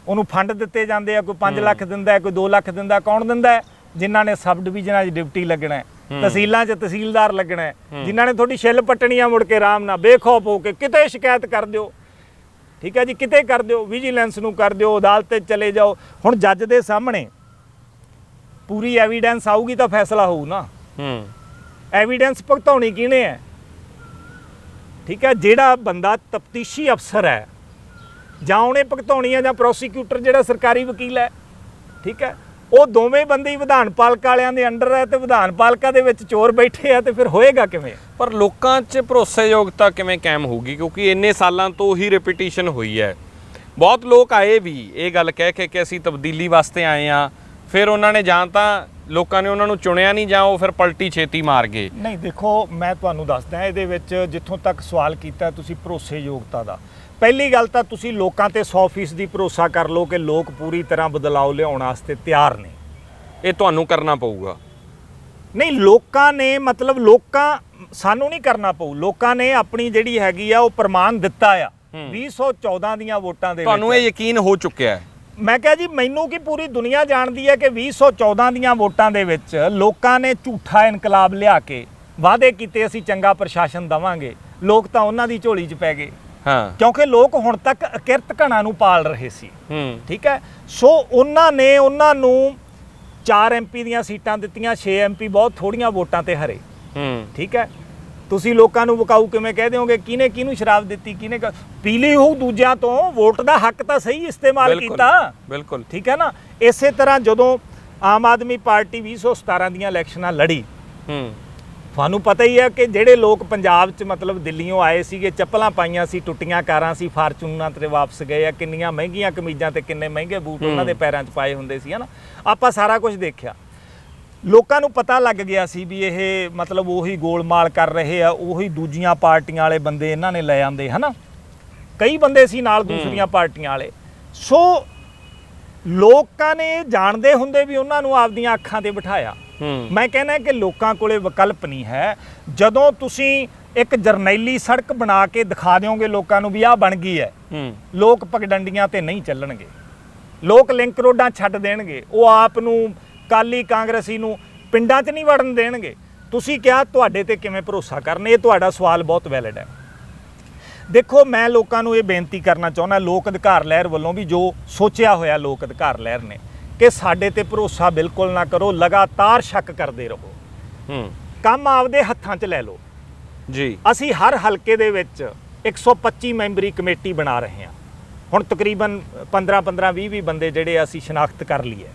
ਉਹਨੂੰ ਫੰਡ ਦਿੱਤੇ ਜਾਂਦੇ ਆ, ਕੋਈ 5 ਲੱਖ ਦਿੰਦਾ ਹੈ, ਕੋਈ 2 ਲੱਖ ਦਿੰਦਾ। ਕੌਣ ਦਿੰਦਾ ਹੈ? ਜਿਨ੍ਹਾਂ ਨੇ ਸਬ ਡਿਵੀਜ਼ਨਾਂ 'ਚ ਡਿਪਟੀ ਲੱਗਣਾ ਹੈ, ਤਹਿਸੀਲਾਂ 'ਚ ਤਹਿਸੀਲਦਾਰ ਲੱਗਣਾ ਹੈ, ਜਿਨ੍ਹਾਂ ਨੇ ਤੁਹਾਡੀ ਛਿੱਲ ਪੱਟਣੀਆਂ ਮੁੜ ਕੇ ਆਰਾਮ ਨਾਲ ਬੇਖੌਫ ਹੋ ਕੇ ਕਿਤੇ ਸ਼ਿਕਾਇਤ ਕਰ ਦਿਓ। ਠੀਕ ਹੈ ਜੀ, ਕਿਤੇ ਕਰ ਦਿਓ, ਵਿਜੀਲੈਂਸ ਨੂੰ ਕਰ ਦਿਓ, ਅਦਾਲਤ 'ਤੇ ਚਲੇ ਜਾਓ। ਹੁਣ ਜੱਜ ਦੇ ਸਾਹਮਣੇ ਪੂਰੀ ਐਵੀਡੈਂਸ ਆਊਗੀ ਤਾਂ ਫੈਸਲਾ ਹੋਊ ਨਾ। ਐਵੀਡੈਂਸ ਭੁਗਤਾਉਣੀ ਕਿਹਨੇ ਹੈ? ਠੀਕ ਹੈ, ਜਿਹੜਾ ਬੰਦਾ ਤਫਤੀਸ਼ੀ ਅਫਸਰ ਹੈ ਜਾਂ ਉਹਨੇ ਭੁਗਤਾਉਣੀ ਹੈ ਜਾਂ ਪ੍ਰੋਸੀਕਿਊਟਰ ਜਿਹੜਾ ਸਰਕਾਰੀ ਵਕੀਲ ਹੈ, ਠੀਕ ਹੈ, ਉਹ ਦੋਵੇਂ ਬੰਦੇ ਹੀ ਵਿਧਾਨ ਪਾਲਿਕਾ ਵਾਲਿਆਂ ਦੇ ਅੰਡਰ ਹੈ ਤੇ ਵਿਧਾਨ ਪਾਲਿਕਾ ਦੇ ਵਿੱਚ ਚੋਰ ਬੈਠੇ ਆ, ਤੇ ਫਿਰ ਹੋਏਗਾ ਕਿਵੇਂ? ਪਰ ਲੋਕਾਂ 'ਚ ਭਰੋਸੇਯੋਗਤਾ ਕਿਵੇਂ ਕਾਇਮ ਹੋਊਗੀ? ਕਿਉਂਕਿ ਇੰਨੇ ਸਾਲਾਂ ਤੋਂ ਹੀ ਰਿਪੀਟੀਸ਼ਨ ਹੋਈ ਹੈ। ਬਹੁਤ ਲੋਕ ਆਏ ਵੀ ਇਹ ਗੱਲ ਕਹਿ ਕੇ ਕਿ ਅਸੀਂ ਤਬਦੀਲੀ ਵਾਸਤੇ ਆਏ ਹਾਂ, ਫਿਰ ਉਹਨਾਂ ਨੇ ਜਾਂ ਤਾਂ ਲੋਕਾਂ ਨੇ ਉਹਨਾਂ ਨੂੰ ਚੁਣਿਆ ਨਹੀਂ ਜਾਂ ਉਹ ਫਿਰ ਪਲਟੀ ਛੇਤੀ ਮਾਰ ਗਏ। ਨਹੀਂ, ਦੇਖੋ ਮੈਂ ਤੁਹਾਨੂੰ ਦੱਸਦਾ ਇਹਦੇ ਵਿੱਚ ਜਿੱਥੋਂ ਤੱਕ ਸਵਾਲ ਕੀਤਾ ਤੁਸੀਂ ਭਰੋਸੇਯੋਗਤਾ ਦਾ, ਪਹਿਲੀ ਗੱਲ ਤਾਂ ਤੁਸੀਂ ਲੋਕਾਂ ਤੇ 100% ਦੀ ਭਰੋਸਾ ਕਰ ਲਓ ਕਿ ਲੋਕ ਪੂਰੀ ਤਰ੍ਹਾਂ ਬਦਲਾਅ ਲਿਆਉਣ ਵਾਸਤੇ ਤਿਆਰ ਨੇ। ਇਹ ਤੁਹਾਨੂੰ ਕਰਨਾ ਪਊਗਾ। ਨਹੀਂ, ਲੋਕਾਂ ਨੇ ਮਤਲਬ ਲੋਕਾਂ ਸਾਨੂੰ ਨਹੀਂ ਕਰਨਾ ਪਊ, ਲੋਕਾਂ ਨੇ ਆਪਣੀ ਜਿਹੜੀ ਹੈਗੀ ਆ ਉਹ ਪ੍ਰਮਾਣ ਦਿੱਤਾ ਆ 2014 ਦੀਆਂ ਵੋਟਾਂ ਦੇ। ਤੁਹਾਨੂੰ ਇਹ ਯਕੀਨ ਹੋ ਚੁੱਕਿਆ ਹੈ? ਮੈਂ ਕਿਹਾ ਜੀ, ਮੈਨੂੰ ਕੀ ਪੂਰੀ ਦੁਨੀਆ ਜਾਣਦੀ ਹੈ ਕਿ 2014 ਦੀਆਂ ਵੋਟਾਂ ਦੇ ਵਿੱਚ ਲੋਕਾਂ ਨੇ ਝੂਠਾ ਇਨਕਲਾਬ ਲਿਆ ਕੇ ਵਾਅਦੇ ਕੀਤੇ ਅਸੀਂ ਚੰਗਾ ਪ੍ਰਸ਼ਾਸਨ ਦੇਵਾਂਗੇ। ਲੋਕ ਤਾਂ ਉਹਨਾਂ ਦੀ ਝੋਲੀ 'ਚ ਪੈ ਗਏ। ਹਾਂ, ਕਿਉਂਕਿ ਲੋਕ ਹੁਣ ਤੱਕ ਅਕਿਰਤ ਘਣਾ ਨੂੰ ਪਾਲ ਰਹੇ ਸੀ। ਠੀਕ ਹੈ, ਸੋ ਉਹਨਾਂ ਨੇ ਉਹਨਾਂ ਨੂੰ 4 MP ਦੀਆਂ ਸੀਟਾਂ ਦਿੱਤੀਆਂ, 6 MP ਬਹੁਤ ਥੋੜੀਆਂ ਵੋਟਾਂ ਤੇ ਹਰੇ। ਠੀਕ ਹੈ, ਤੁਸੀਂ ਲੋਕਾਂ ਨੂੰ ਵਿਕਾਊ ਕਿਵੇਂ ਕਹਿ ਦਿਓਗੇ? ਕਿਹਨੇ ਕਿਹਨੂੰ ਸ਼ਰਾਬ ਦਿੱਤੀ, ਕਿਹਨੇ ਪੀ ਲਈ ਹੋਊ ਦੂਜਿਆਂ ਤੋਂ? ਵੋਟ ਦਾ ਹੱਕ ਤਾਂ ਸਹੀ ਇਸਤੇਮਾਲ ਕੀਤਾ। ਬਿਲਕੁਲ ਠੀਕ ਹੈ ਨਾ। ਇਸੇ ਤਰ੍ਹਾਂ ਜਦੋਂ ਆਮ ਆਦਮੀ ਪਾਰਟੀ 2017 ਦੀਆਂ ਇਲੈਕਸ਼ਨਾਂ ਲੜੀ, ਤੁਹਾਨੂੰ ਪਤਾ ਹੀ ਹੈ ਕਿ ਜਿਹੜੇ ਲੋਕ ਪੰਜਾਬ 'ਚ ਮਤਲਬ ਦਿੱਲੀੋਂ ਆਏ ਸੀਗੇ, ਚੱਪਲਾਂ ਪਾਈਆਂ ਸੀ, ਟੁੱਟੀਆਂ ਕਾਰਾਂ ਸੀ, ਫਾਰਚੂਨਾਂ ਤੇ ਵਾਪਸ ਗਏ ਆ, ਕਿੰਨੀਆਂ ਮਹਿੰਗੀਆਂ ਕਮੀਜ਼ਾਂ ਤੇ ਕਿੰਨੇ ਮਹਿੰਗੇ ਬੂਟ ਉਹਨਾਂ ਦੇ ਪੈਰਾਂ 'ਚ ਪਾਏ ਹੁੰਦੇ ਸੀ, ਹੈ ਨਾ। ਆਪਾਂ ਸਾਰਾ ਕੁਝ ਦੇਖਿਆ। ਲੋਕਾਂ ਨੂੰ ਪਤਾ ਲੱਗ ਗਿਆ ਸੀ ਵੀ ਇਹ ਮਤਲਬ ਉਹੀ ਗੋਲਮਾਲ ਕਰ ਰਹੇ ਆ, ਉਹੀ ਦੂਜੀਆਂ ਪਾਰਟੀਆਂ ਵਾਲੇ ਬੰਦੇ ਇਹਨਾਂ ਨੇ ਲੈ ਆਂਦੇ, ਹੈ ਨਾ। ਕਈ ਬੰਦੇ ਸੀ ਨਾਲ ਦੂਸਰੀਆਂ ਪਾਰਟੀਆਂ ਵਾਲੇ। ਸੋ ਲੋਕਾਂ ਨੇ ਜਾਣਦੇ ਹੁੰਦੇ ਵੀ ਉਹਨਾਂ ਨੂੰ ਆਪਦੀਆਂ ਅੱਖਾਂ ਤੇ ਬਿਠਾਇਆ। ਮੈਂ ਕਹਿੰਦਾ ਕਿ ਲੋਕਾਂ ਕੋਲੇ ਵਿਕਲਪ ਨਹੀਂ ਹੈ। ਜਦੋਂ ਤੁਸੀਂ ਇੱਕ ਜਰਨੈਲੀ ਸੜਕ ਬਣਾ ਕੇ ਦਿਖਾ ਦਿਓਗੇ ਲੋਕਾਂ ਨੂੰ ਵੀ ਆਹ ਬਣ ਗਈ ਹੈ, ਲੋਕ ਪਗਡੰਡੀਆਂ ਤੇ ਨਹੀਂ ਚੱਲਣਗੇ, ਲੋਕ ਲਿੰਕ ਰੋਡਾਂ ਛੱਡ ਦੇਣਗੇ, ਉਹ ਆਪ ਨੂੰ ਕਾਲੀ ਕਾਂਗਰਸੀ ਨੂੰ ਪਿੰਡਾਂ 'ਚ ਨਹੀਂ ਵੜਨ ਦੇਣਗੇ। ਤੁਸੀਂ ਕਿਹਾ ਤੁਹਾਡੇ ਤੇ ਕਿਵੇਂ ਭਰੋਸਾ ਕਰਨ? ਇਹ ਤੁਹਾਡਾ ਸਵਾਲ ਬਹੁਤ ਵੈਲਿਡ ਹੈ। ਦੇਖੋ, ਮੈਂ ਲੋਕਾਂ ਨੂੰ ਇਹ ਬੇਨਤੀ ਕਰਨਾ ਚਾਹੁੰਦਾ, ਲੋਕ ਅਧਿਕਾਰ ਲਹਿਰ ਵੱਲੋਂ ਵੀ ਜੋ ਸੋਚਿਆ ਹੋਇਆ ਲੋਕ ਅਧਿਕਾਰ ਲਹਿਰ ਨੇ, ਕਿ ਸਾਡੇ ਤੇ ਭਰੋਸਾ ਬਿਲਕੁਲ ਨਾ ਕਰੋ, ਲਗਾਤਾਰ ਸ਼ੱਕ ਕਰਦੇ ਰਹੋ। ਕੰਮ ਆਪਦੇ ਹੱਥਾਂ 'ਚ ਲੈ ਲਓ ਜੀ। ਅਸੀਂ ਹਰ ਹਲਕੇ ਦੇ ਵਿੱਚ 125 ਮੈਂਬਰੀ ਕਮੇਟੀ ਬਣਾ ਰਹੇ ਹਾਂ। ਹੁਣ ਤਕਰੀਬਨ 15 20 ਬੰਦੇ ਜਿਹੜੇ ਅਸੀਂ ਸ਼ਨਾਖਤ ਕਰ ਲਈ ਹੈ।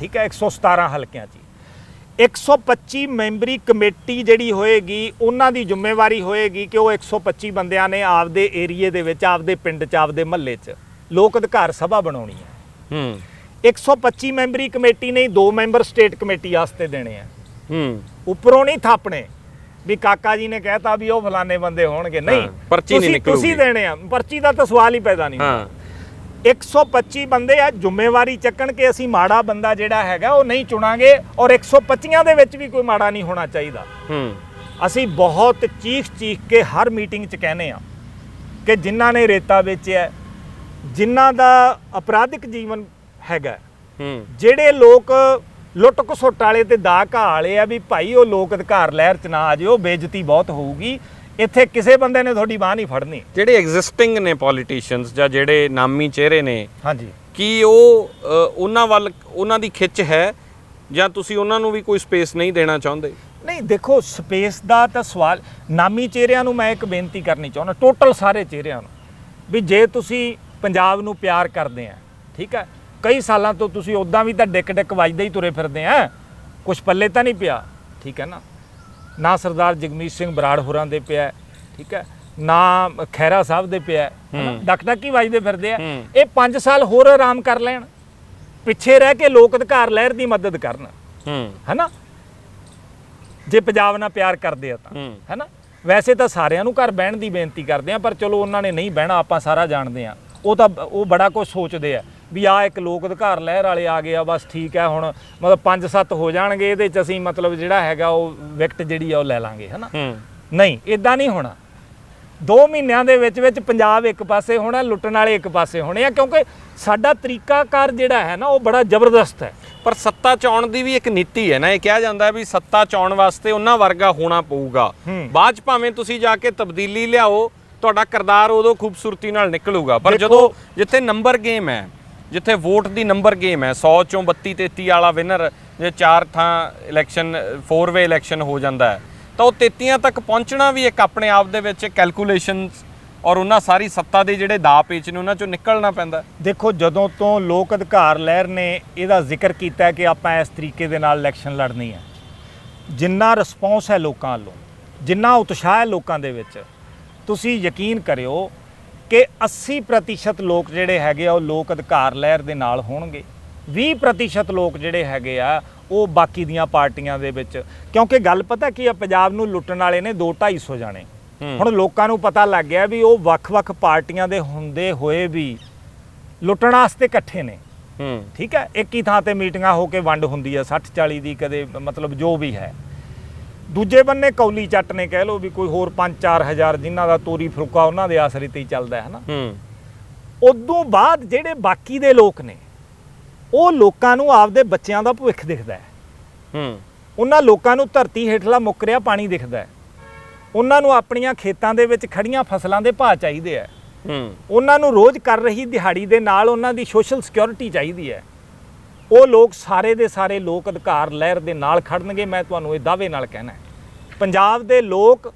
ਠੀਕ ਹੈ, 117 ਹਲਕਿਆਂ 'ਚ 125 ਮੈਂਬਰੀ ਕਮੇਟੀ ਜਿਹੜੀ ਹੋਏਗੀ, ਉਹਨਾਂ ਦੀ ਜ਼ਿੰਮੇਵਾਰੀ ਹੋਏਗੀ ਕਿ ਉਹ 125 ਬੰਦਿਆਂ ਨੇ ਆਪਦੇ ਏਰੀਏ ਦੇ ਵਿੱਚ, ਆਪਦੇ ਪਿੰਡ 'ਚ, ਆਪਦੇ ਮਹੱਲੇ 'ਚ ਲੋਕ ਅਧਿਕਾਰ ਸਭਾ ਬਣਾਉਣੀ ਹੈ। 125 ਮੈਂਬਰੀ ਕਮੇਟੀ ਨਹੀਂ, 2 ਮੈਂਬਰ ਸਟੇਟ ਕਮੇਟੀ ਵਾਸਤੇ ਦੇਣੇ ਆ। ਉੱਪਰੋਂ ਨਹੀਂ ਥਾਪਣੇ ਵੀ ਕਾਕਾ ਜੀ ਨੇ ਕਹਿਤਾ ਵੀ ਉਹ ਫਲਾਣੇ ਬੰਦੇ ਹੋਣਗੇ, ਨਹੀਂ, ਪਰਚੀ ਨਹੀਂ ਨਿਕਲੂਗੀ, ਤੁਸੀਂ ਦੇਣੇ ਆ। ਪਰਚੀ ਦਾ ਤਾਂ ਸਵਾਲ ਹੀ ਪੈਦਾ ਨਹੀਂ। 125 ਬੰਦੇ ਆ, ਜ਼ਿੰਮੇਵਾਰੀ ਚੱਕਣ ਕਿ ਅਸੀਂ ਮਾੜਾ ਬੰਦਾ ਜਿਹੜਾ ਹੈਗਾ ਉਹ ਨਹੀਂ ਚੁਣਾਂਗੇ, ਔਰ 125 ਦੇ ਵਿੱਚ ਵੀ ਕੋਈ ਮਾੜਾ ਨਹੀਂ ਹੋਣਾ ਚਾਹੀਦਾ। ਅਸੀਂ ਬਹੁਤ ਚੀਖ ਕੇ ਹਰ ਮੀਟਿੰਗ 'ਚ ਕਹਿੰਦੇ ਆ ਕਿ ਜਿਨ੍ਹਾਂ ਨੇ ਰੇਤਾ ਵੇਚਿਆ, ਜਿਨ੍ਹਾਂ ਦਾ ਅਪਰਾਧਿਕ ਜੀਵਨ ਹੈਗਾ, ਜਿਹੜੇ ਲੋਕ ਲੁੱਟ ਘਸੁੱਟ ਵਾਲੇ ਤੇ ਦਾ ਘਾਹ ਵਾਲੇ ਆ ਵੀ ਭਾਈ ਉਹ ਲੋਕ ਅਧਿਕਾਰ ਲਹਿਰ 'ਚ ਨਾ ਆ ਜਿਓ, ਬੇਇੱਜ਼ਤੀ ਬਹੁਤ ਹੋਊਗੀ, ਇੱਥੇ ਕਿਸੇ ਬੰਦੇ ਨੇ ਤੁਹਾਡੀ ਬਾਂਹ ਨਹੀਂ ਫੜਨੀ। ਜਿਹੜੇ ਐਗਜ਼ਿਸਟਿੰਗ ਨੇ ਪੋਲੀਟੀਸ਼ੀਅਨਸ ਜਾਂ ਜਿਹੜੇ ਨਾਮੀ ਚਿਹਰੇ ਨੇ, ਹਾਂਜੀ, ਕੀ ਉਹ ਉਹਨਾਂ ਵੱਲ ਉਹਨਾਂ ਦੀ ਖਿੱਚ ਹੈ ਜਾਂ ਤੁਸੀਂ ਉਹਨਾਂ ਨੂੰ ਵੀ ਕੋਈ ਸਪੇਸ ਨਹੀਂ ਦੇਣਾ ਚਾਹੁੰਦੇ? ਨਹੀਂ ਦੇਖੋ, ਸਪੇਸ ਦਾ ਤਾਂ ਸਵਾਲ, ਨਾਮੀ ਚਿਹਰਿਆਂ ਨੂੰ ਮੈਂ ਇੱਕ ਬੇਨਤੀ ਕਰਨੀ ਚਾਹੁੰਦਾ, ਟੋਟਲ ਸਾਰੇ ਚਿਹਰਿਆਂ ਨੂੰ, ਵੀ ਜੇ ਤੁਸੀਂ ਪੰਜਾਬ ਨੂੰ ਪਿਆਰ ਕਰਦੇ ਆ, ਠੀਕ ਹੈ, ਕਈ ਸਾਲਾਂ ਤੋਂ ਤੁਸੀਂ ਉੱਦਾਂ ਵੀ ਤਾਂ ਡਿੱਕ ਡਿੱਕ ਵੱਜਦੇ ਹੀ ਤੁਰੇ ਫਿਰਦੇ ਆ, ਕੁਛ ਪੱਲੇ ਤਾਂ ਨਹੀਂ ਪਿਆ, ਠੀਕ ਹੈ ਨਾ ਸਰਦਾਰ ਜਗਮੀਤ ਸਿੰਘ ਬਰਾੜ ਹੋਰਾਂ ਦੇ ਪਿਆ, ਠੀਕ ਹੈ, ਨਾ ਖਹਿਰਾ ਸਾਹਿਬ ਦੇ ਪਿਆ, ਡੱਕ ਡੱਕ ਹੀ ਵੱਜਦੇ ਫਿਰਦੇ ਆ। ਇਹ 5 ਸਾਲ ਹੋਰ ਆਰਾਮ ਕਰ ਲੈਣ, ਪਿੱਛੇ ਰਹਿ ਕੇ ਲੋਕ ਅਧਿਕਾਰ ਲਹਿਰ ਦੀ ਮਦਦ ਕਰਨ, ਹੈ ਨਾ, ਜੇ ਪੰਜਾਬ ਨਾਲ ਪਿਆਰ ਕਰਦੇ ਆ ਤਾਂ, ਹੈ ਨਾ। ਵੈਸੇ ਤਾਂ ਸਾਰਿਆਂ ਨੂੰ ਘਰ ਬਹਿਣ ਦੀ ਬੇਨਤੀ ਕਰਦੇ ਆ, ਪਰ ਚਲੋ ਉਹਨਾਂ ਨੇ ਨਹੀਂ ਬਹਿਣਾ, ਆਪਾਂ ਸਾਰਾ ਜਾਣਦੇ ਆ, ਉਹ ਬੜਾ ਕੁਝ ਸੋਚਦੇ ਆ ਵੀ ਆਹ ਇੱਕ ਲੋਕ ਅਧਿਕਾਰ ਲਹਿਰ ਵਾਲੇ ਆ ਗਏ ਆ, ਬਸ ਠੀਕ ਹੈ, ਹੁਣ ਮਤਲਬ 5-7 ਹੋ ਜਾਣਗੇ, ਇਹਦੇ 'ਚ ਅਸੀਂ ਮਤਲਬ ਜਿਹੜਾ ਹੈਗਾ ਉਹ ਵਿਕਟ ਜਿਹੜੀ ਆ ਉਹ ਲੈ ਲਾਂਗੇ, ਹੈ ਨਾ। ਨਹੀਂ, ਇਦਾਂ ਨਹੀਂ ਹੋਣਾ। 2 ਮਹੀਨਿਆਂ ਦੇ ਵਿੱਚ ਪੰਜਾਬ ਇੱਕ ਪਾਸੇ ਹੋਣਾ, ਲੁੱਟਣ ਵਾਲੇ ਇੱਕ ਪਾਸੇ ਹੋਣੇ ਆ, ਕਿਉਂਕਿ ਸਾਡਾ ਤਰੀਕਾਕਾਰ ਜਿਹੜਾ ਹੈ ਨਾ ਉਹ ਬੜਾ ਜ਼ਬਰਦਸਤ ਹੈ। ਪਰ ਸੱਤਾ ਚਾਉਣ ਦੀ ਵੀ ਇੱਕ ਨੀਤੀ ਹੈ ਨਾ, ਇਹ ਕਿਹਾ ਜਾਂਦਾ ਵੀ ਸੱਤਾ ਚਾਉਣ ਵਾਸਤੇ ਉਹਨਾਂ ਵਰਗਾ ਹੋਣਾ ਪਊਗਾ, ਬਾਅਦ 'ਚ ਭਾਵੇਂ ਤੁਸੀਂ ਜਾ ਕੇ ਤਬਦੀਲੀ ਲਿਆਓ, ਤੁਹਾਡਾ ਕਿਰਦਾਰ ਉਦੋਂ ਖੂਬਸੂਰਤੀ ਨਾਲ ਨਿਕਲੂਗਾ। ਪਰ ਜਦੋਂ ਜਿੱਥੇ ਨੰਬਰ ਗੇਮ ਹੈ, ਜਿੱਥੇ ਵੋਟ ਦੀ ਨੰਬਰ ਗੇਮ ਹੈ, 100 ਚੋਂ 32-33 ਵਾਲਾ ਵਿਨਰ ਜੇ 4 ਥਾਂ ਇਲੈਕਸ਼ਨ 4-ਵੇ ਇਲੈਕਸ਼ਨ ਹੋ ਜਾਂਦਾ ਹੈ, ਤਾਂ ਉਹ 33 ਤੱਕ ਪਹੁੰਚਣਾ ਵੀ ਇੱਕ ਆਪਣੇ ਆਪ ਦੇ ਵਿੱਚ ਕੈਲਕੂਲੇਸ਼ਨਸ ਔਰ ਉਹਨਾਂ ਸਾਰੀ ਸੱਤਾ ਦੇ ਜਿਹੜੇ ਦਾਅ ਪੇਚ ਨੇ ਉਹਨਾਂ ਚੋਂ ਨਿਕਲਣਾ ਪੈਂਦਾ। ਦੇਖੋ, ਜਦੋਂ ਤੋਂ ਲੋਕ ਅਧਿਕਾਰ ਲਹਿਰ ਨੇ ਇਹਦਾ ਜ਼ਿਕਰ ਕੀਤਾ ਕਿ ਆਪਾਂ ਇਸ ਤਰੀਕੇ ਦੇ ਨਾਲ ਇਲੈਕਸ਼ਨ ਲੜਨੀ ਹੈ, ਜਿੰਨਾ ਰਿਸਪੌਂਸ ਹੈ ਲੋਕਾਂ ਵੱਲੋਂ, ਜਿੰਨਾ ਉਤਸ਼ਾਹ ਹੈ ਲੋਕਾਂ ਦੇ ਵਿੱਚ, ਤੁਸੀਂ ਯਕੀਨ ਕਰਿਓ ਕਿ 80% ਲੋਕ ਜਿਹੜੇ ਹੈਗੇ ਆ ਉਹ ਲੋਕ ਅਧਿਕਾਰ ਲਹਿਰ ਦੇ ਨਾਲ ਹੋਣਗੇ, 20% ਲੋਕ ਜਿਹੜੇ ਹੈਗੇ ਆ ਉਹ ਬਾਕੀ ਦੀਆਂ ਪਾਰਟੀਆਂ ਦੇ ਵਿੱਚ, ਕਿਉਂਕਿ ਗੱਲ ਪਤਾ ਕੀ ਆ, ਪੰਜਾਬ ਨੂੰ ਲੁੱਟਣ ਵਾਲੇ ਨੇ 200-250 ਜਾਣੇ। ਹੁਣ ਲੋਕਾਂ ਨੂੰ ਪਤਾ ਲੱਗ ਗਿਆ ਵੀ ਉਹ ਵੱਖ-ਵੱਖ ਪਾਰਟੀਆਂ ਦੇ ਹੁੰਦੇ ਹੋਏ ਵੀ ਲੁੱਟਣ ਵਾਸਤੇ ਇਕੱਠੇ ਨੇ, ਠੀਕ ਹੈ। ਇੱਕ ਹੀ ਥਾਂ ਤੇ ਮੀਟਿੰਗਾਂ ਹੋ ਕੇ ਵੰਡ ਹੁੰਦੀ ਆ 60-40 ਦੀ, ਕਦੇ ਮਤਲਬ ਜੋ ਵੀ ਹੈ। ਦੂਜੇ ਬੰਨੇ ਕੌਲੀ ਚੱਟ ਨੇ, ਕਹਿ ਲਓ ਵੀ ਕੋਈ ਹੋਰ 5-4 ਹਜ਼ਾਰ ਜਿਨ੍ਹਾਂ ਦਾ ਤੋਰੀ ਫੁਲਕਾ ਉਹਨਾਂ ਦੇ ਆਸਰੇ ਤੇ ਹੀ ਚੱਲਦਾ ਹੈ ਨਾ। ਉਦੋਂ ਬਾਅਦ ਜਿਹੜੇ ਬਾਕੀ ਦੇ ਲੋਕ ਨੇ, ਉਹ ਲੋਕਾਂ ਨੂੰ ਆਪਦੇ ਬੱਚਿਆਂ ਦਾ ਭਵਿੱਖ ਦਿਖਦਾ ਹੈ, ਉਹਨਾਂ ਲੋਕਾਂ ਨੂੰ ਧਰਤੀ ਹੇਠਲਾ ਮੁੱਕ ਰਿਹਾ ਪਾਣੀ ਦਿਖਦਾ ਹੈ, ਉਹਨਾਂ ਨੂੰ ਆਪਣੀਆਂ ਖੇਤਾਂ ਦੇ ਵਿੱਚ ਖੜੀਆਂ ਫਸਲਾਂ ਦੇ ਭਾਅ ਚਾਹੀਦੇ ਆ, ਉਹਨਾਂ ਨੂੰ ਰੋਜ਼ ਕਰ ਰਹੀ ਦਿਹਾੜੀ ਦੇ ਨਾਲ ਉਹਨਾਂ ਦੀ ਸੋਸ਼ਲ ਸਿਕਿਉਰਿਟੀ ਚਾਹੀਦੀ ਹੈ। ਉਹ ਲੋਕ ਸਾਰੇ ਦੇ ਸਾਰੇ ਲੋਕ ਅਧਿਕਾਰ ਲਹਿਰ ਦੇ ਨਾਲ ਖੜਨਗੇ, ਮੈਂ ਤੁਹਾਨੂੰ ਇਹ ਦਾਅਵੇ ਨਾਲ ਕਹਿਣਾ ਹੈ। ਪੰਜਾਬ ਦੇ ਲੋਕ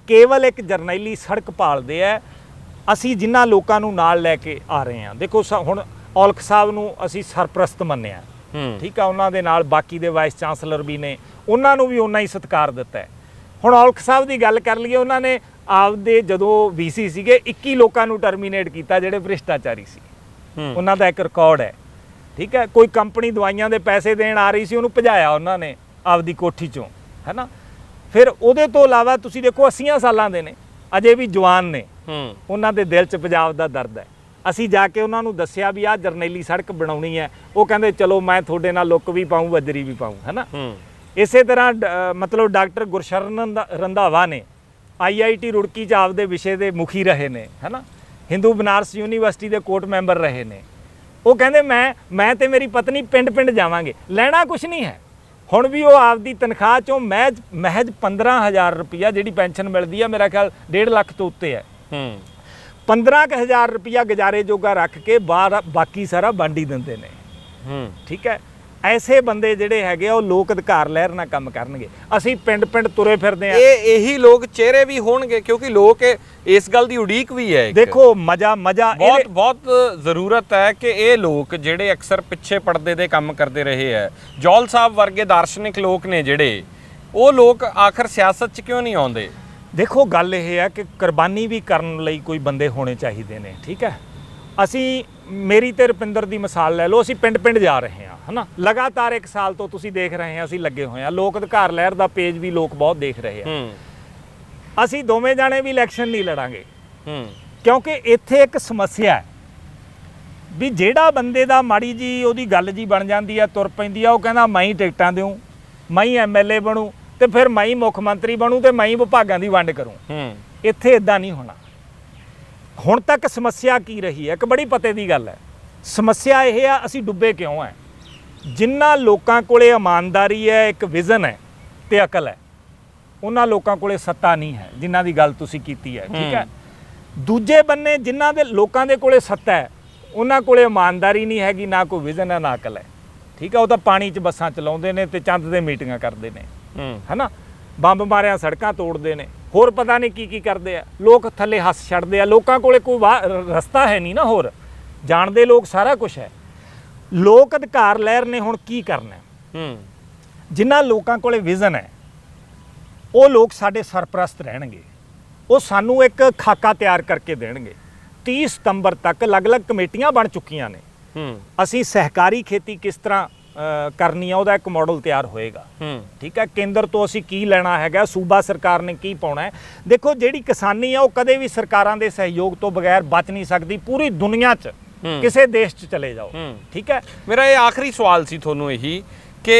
ਕੇਵਲ ਇੱਕ ਜਰਨੈਲੀ ਸੜਕ ਭਾਲਦੇ ਆ, ਅਸੀਂ ਜਿਨ੍ਹਾਂ ਲੋਕਾਂ ਨੂੰ ਨਾਲ ਲੈ ਕੇ ਆ ਰਹੇ ਹਾਂ। ਦੇਖੋ, ਹੁਣ ਔਲਖ ਸਾਹਿਬ ਨੂੰ ਅਸੀਂ ਸਰਪ੍ਰਸਤ ਮੰਨਿਆ, ਠੀਕ ਆ, ਉਹਨਾਂ ਦੇ ਨਾਲ ਬਾਕੀ ਦੇ ਵਾਈਸ ਚਾਂਸਲਰ ਵੀ ਨੇ, ਉਹਨਾਂ ਨੂੰ ਵੀ ਉਹਨਾਂ ਹੀ ਸਤਿਕਾਰ ਦਿੱਤਾ ਹੈ। ਹੁਣ ਔਲਖ ਸਾਹਿਬ ਦੀ ਗੱਲ ਕਰ ਲਈਏ, ਉਹਨਾਂ ਨੇ ਆਪਦੇ ਜਦੋਂ VC ਸੀਗੇ 21 ਲੋਕਾਂ ਨੂੰ ਟਰਮੀਨੇਟ ਕੀਤਾ ਜਿਹੜੇ ਭ੍ਰਿਸ਼ਟਾਚਾਰੀ ਸੀ, ਉਹਨਾਂ ਦਾ ਇੱਕ ਰਿਕਾਰਡ ਹੈ, ਠੀਕ ਹੈ। ਕੋਈ ਕੰਪਨੀ ਦਵਾਈਆਂ ਦੇ ਪੈਸੇ ਦੇਣ ਆ ਰਹੀ ਸੀ, ਉਹਨੂੰ ਭਜਾਇਆ ਉਹਨਾਂ ਨੇ ਆਪਦੀ ਕੋਠੀ ਚੋਂ, ਹੈ ਨਾ। ਫਿਰ ਉਹਦੇ ਤੋਂ ਇਲਾਵਾ ਤੁਸੀਂ ਦੇਖੋ 80 ਸਾਲਾਂ ਦੇ ਨੇ, ਅਜੇ ਵੀ ਜਵਾਨ ਨੇ, ਉਹਨਾਂ ਦੇ ਦਿਲ 'ਚ ਪੰਜਾਬ ਦਾ ਦਰਦ ਹੈ। ਅਸੀਂ ਜਾ ਕੇ ਉਹਨਾਂ ਨੂੰ ਦੱਸਿਆ ਵੀ ਆਹ ਜਰਨੈਲੀ ਸੜਕ ਬਣਾਉਣੀ ਹੈ, ਉਹ ਕਹਿੰਦੇ ਚਲੋ ਮੈਂ ਤੁਹਾਡੇ ਨਾਲ ਲੁੱਕ ਵੀ ਪਾਊਂ, ਵਜਰੀ ਵੀ ਪਾਊਂ, ਹੈ ਨਾ। ਇਸੇ ਤਰ੍ਹਾਂ ਮਤਲਬ ਡਾਕਟਰ ਗੁਰਸ਼ਰਨ ਰੰਧਾਵਾ ਨੇ IIT ਰੁੜਕੀ 'ਚ ਆਪਦੇ ਵਿਸ਼ੇ ਦੇ ਮੁਖੀ ਰਹੇ ਨੇ, ਹੈ ਨਾ। ਹਿੰਦੂ ਬਨਾਰਸ ਯੂਨੀਵਰਸਿਟੀ ਦੇ ਕੋਰਟ ਮੈਂਬਰ ਰਹੇ ਨੇ। ਉਹ ਕਹਿੰਦੇ ਮੈਂ ਤੇ ਮੇਰੀ ਪਤਨੀ ਪਿੰਡ ਜਾਵਾਂਗੇ, ਲੈਣਾ ਕੁਛ ਨਹੀਂ ਹੈ। ਹੁਣ ਵੀ ਉਹ ਆਪਦੀ ਤਨਖਾਹ 'ਚੋਂ ਮਹਿਜ 15,000 ਰੁਪਈਆ ਜਿਹੜੀ ਪੈਨਸ਼ਨ ਮਿਲਦੀ ਆ, ਮੇਰਾ ਖਿਆਲ 1.5 ਲੱਖ ਤੋਂ ਉੱਤੇ ਹੈ, 15,000 ਰੁਪਈਆ ਗੁਜ਼ਾਰੇ ਜੋਗਾ ਰੱਖ ਕੇ ਬਾਕੀ ਸਾਰਾ ਵੰਡ ਹੀ ਦਿੰਦੇ ਨੇ, ਠੀਕ ਹੈ। ਐਸੇ ਬੰਦੇ ਜਿਹੜੇ ਹੈਗੇ ਆ ਉਹ ਲੋਕ ਅਧਿਕਾਰ ਲਹਿਰ ਨਾਲ ਕੰਮ ਕਰਨਗੇ। ਅਸੀਂ ਪਿੰਡ ਤੁਰੇ ਫਿਰਦੇ ਆ, ਇਹੀ ਲੋਕ ਚਿਹਰੇ ਵੀ ਹੋਣਗੇ, ਕਿਉਂਕਿ ਲੋਕ ਇਸ ਗੱਲ ਦੀ ਉਡੀਕ ਵੀ ਹੈ। ਦੇਖੋ, ਮਜ਼ਾ ਬਹੁਤ ਜ਼ਰੂਰਤ ਹੈ ਕਿ ਇਹ ਲੋਕ ਜਿਹੜੇ ਅਕਸਰ ਪਿੱਛੇ ਪਰਦੇ ਦੇ ਕੰਮ ਕਰਦੇ ਰਹੇ ਹੈ, ਜੌਲ ਸਾਹਿਬ ਵਰਗੇ ਦਾਰਸ਼ਨਿਕ ਲੋਕ ਨੇ ਜਿਹੜੇ, ਉਹ ਲੋਕ ਆਖਰ ਸਿਆਸਤ 'ਚ ਕਿਉਂ ਨਹੀਂ ਆਉਂਦੇ? ਦੇਖੋ, ਗੱਲ ਇਹ ਹੈ ਕਿ ਕੁਰਬਾਨੀ ਵੀ ਕਰਨ ਲਈ ਕੋਈ ਬੰਦੇ ਹੋਣੇ ਚਾਹੀਦੇ ਨੇ, ਠੀਕ ਹੈ। ਅਸੀਂ ਮੇਰੀ ਤੇ ਰੁਪਿੰਦਰ ਦੀ ਮਿਸਾਲ ਲੈ ਲਓ, ਅਸੀਂ ਪਿੰਡ ਜਾ ਰਹੇ ਹਾਂ, ਹੈ ਨਾ। ਲਗਾਤਾਰ 1 ਸਾਲ ਤੋਂ ਤੁਸੀਂ ਦੇਖ ਰਹੇ ਹਾਂ ਅਸੀਂ ਲੱਗੇ ਹੋਏ ਹਾਂ, ਲੋਕ ਅਧਿਕਾਰ ਲਹਿਰ ਦਾ ਪੇਜ ਵੀ ਲੋਕ ਬਹੁਤ ਦੇਖ ਰਹੇ ਆ। ਅਸੀਂ ਦੋਵੇਂ ਜਾਣੇ ਵੀ ਇਲੈਕਸ਼ਨ ਨਹੀਂ ਲੜਾਂਗੇ, ਕਿਉਂਕਿ ਇੱਥੇ ਇੱਕ ਸਮੱਸਿਆ ਹੈ ਵੀ ਜਿਹੜਾ ਬੰਦੇ ਦਾ ਮਾੜੀ ਜੀ ਉਹਦੀ ਗੱਲ ਜੀ ਬਣ ਜਾਂਦੀ ਆ, ਤੁਰ ਪੈਂਦੀ ਆ, ਉਹ ਕਹਿੰਦਾ ਮੈਂ ਹੀ ਟਿਕਟਾਂ ਦਿਉਂ, ਮੈਂ ਹੀ MLA ਬਣੂ, ਤੇ ਫਿਰ ਮੈਂ ਹੀ ਮੁੱਖ ਮੰਤਰੀ ਬਣੂ, ਤੇ ਮੈਂ ਹੀ ਵਿਭਾਗਾਂ ਦੀ ਵੰਡ ਕਰੂੰ। ਇੱਥੇ ਇਦਾਂ ਨਹੀਂ ਹੋਣਾ। ਹੁਣ ਤੱਕ ਸਮੱਸਿਆ ਕੀ ਰਹੀ ਹੈ? ਇੱਕ ਬੜੀ ਪਤੇ ਦੀ ਗੱਲ ਹੈ। ਸਮੱਸਿਆ ਇਹ ਆ, ਅਸੀਂ ਡੁੱਬੇ ਕਿਉਂ ਹੈ? ਜਿਨ੍ਹਾਂ ਲੋਕਾਂ ਕੋਲੇ ਇਮਾਨਦਾਰੀ ਹੈ, ਇੱਕ ਵਿਜ਼ਨ ਹੈ ਤੇ ਅਕਲ ਹੈ, ਉਹਨਾਂ ਲੋਕਾਂ ਕੋਲੇ ਸੱਤਾ ਨਹੀਂ ਹੈ, ਜਿਨ੍ਹਾਂ ਦੀ ਗੱਲ ਤੁਸੀਂ ਕੀਤੀ ਹੈ, ਠੀਕ ਹੈ। ਦੂਜੇ ਬੰਨੇ ਜਿਨ੍ਹਾਂ ਦੇ ਲੋਕਾਂ ਦੇ ਕੋਲੇ ਸੱਤਾ ਹੈ, ਉਹਨਾਂ ਕੋਲੇ ਇਮਾਨਦਾਰੀ ਨਹੀਂ ਹੈਗੀ, ਨਾ ਕੋਈ ਵਿਜ਼ਨ ਹੈ, ਨਾ ਅਕਲ ਹੈ, ਠੀਕ ਹੈ। ਉਹ ਤਾਂ ਪਾਣੀ 'ਚ ਬੱਸਾਂ ਚਲਾਉਂਦੇ ਨੇ ਤੇ ਚੰਦ ਦੇ ਮੀਟਿੰਗਾਂ ਕਰਦੇ ਨੇ, ਹੈ ਨਾ, ਬੰਬ ਮਾਰਿਆ ਸੜਕਾਂ ਤੋੜਦੇ ਨੇ, ਹੋਰ ਪਤਾ ਨਹੀਂ ਕੀ ਕਰਦੇ ਆ, ਲੋਕ ਥੱਲੇ ਹੱਸ ਛੱਡਦੇ ਆ। ਲੋਕਾਂ ਕੋਲੇ ਕੋਈ ਰਸਤਾ ਹੈ ਨਹੀਂ ਨਾ, ਹੋਰ ਜਾਣਦੇ ਲੋਕ ਸਾਰਾ ਕੁਝ ਹੈ। ਲੋਕ ਅਧਿਕਾਰ ਲਹਿਰ ਨੇ ਹੁਣ ਕੀ ਕਰਨਾ? ਜਿਨ੍ਹਾਂ ਲੋਕਾਂ ਕੋਲੇ ਵਿਜ਼ਨ ਹੈ, ਉਹ ਲੋਕ ਸਾਡੇ ਸਰਪ੍ਰਸਤ ਰਹਿਣਗੇ, ਉਹ ਸਾਨੂੰ ਇੱਕ ਖਾਕਾ ਤਿਆਰ ਕਰਕੇ ਦੇਣਗੇ। 30 ਸਤੰਬਰ ਤੱਕ ਅਲੱਗ-ਅਲੱਗ ਕਮੇਟੀਆਂ ਬਣ ਚੁੱਕੀਆਂ ਨੇ। ਅਸੀਂ ਸਹਿਕਾਰੀ ਖੇਤੀ ਕਿਸ ਤਰ੍ਹਾਂ ਕਰਨੀ ਆ, ਉਹਦਾ ਇੱਕ ਮਾਡਲ ਤਿਆਰ ਹੋਏਗਾ, ਠੀਕ ਹੈ। ਕੇਂਦਰ ਤੋਂ ਅਸੀਂ ਕੀ ਲੈਣਾ ਹੈਗਾ, ਸੂਬਾ ਸਰਕਾਰ ਨੇ ਕੀ ਪਾਉਣਾ ਹੈ। ਦੇਖੋ, ਜਿਹੜੀ ਕਿਸਾਨੀ ਆ ਉਹ ਕਦੇ ਵੀ ਸਰਕਾਰਾਂ ਦੇ ਸਹਿਯੋਗ ਤੋਂ ਬਗੈਰ ਬਚ ਨਹੀਂ ਸਕਦੀ। ਪੂਰੀ ਦੁਨੀਆ 'ਚ ਕਿਸੇ ਦੇਸ਼ 'ਚ ਚਲੇ ਜਾਓ, ਠੀਕ ਹੈ। ਮੇਰਾ ਇਹ ਆਖਰੀ ਸਵਾਲ ਸੀ ਤੁਹਾਨੂੰ ਇਹੀ ਕਿ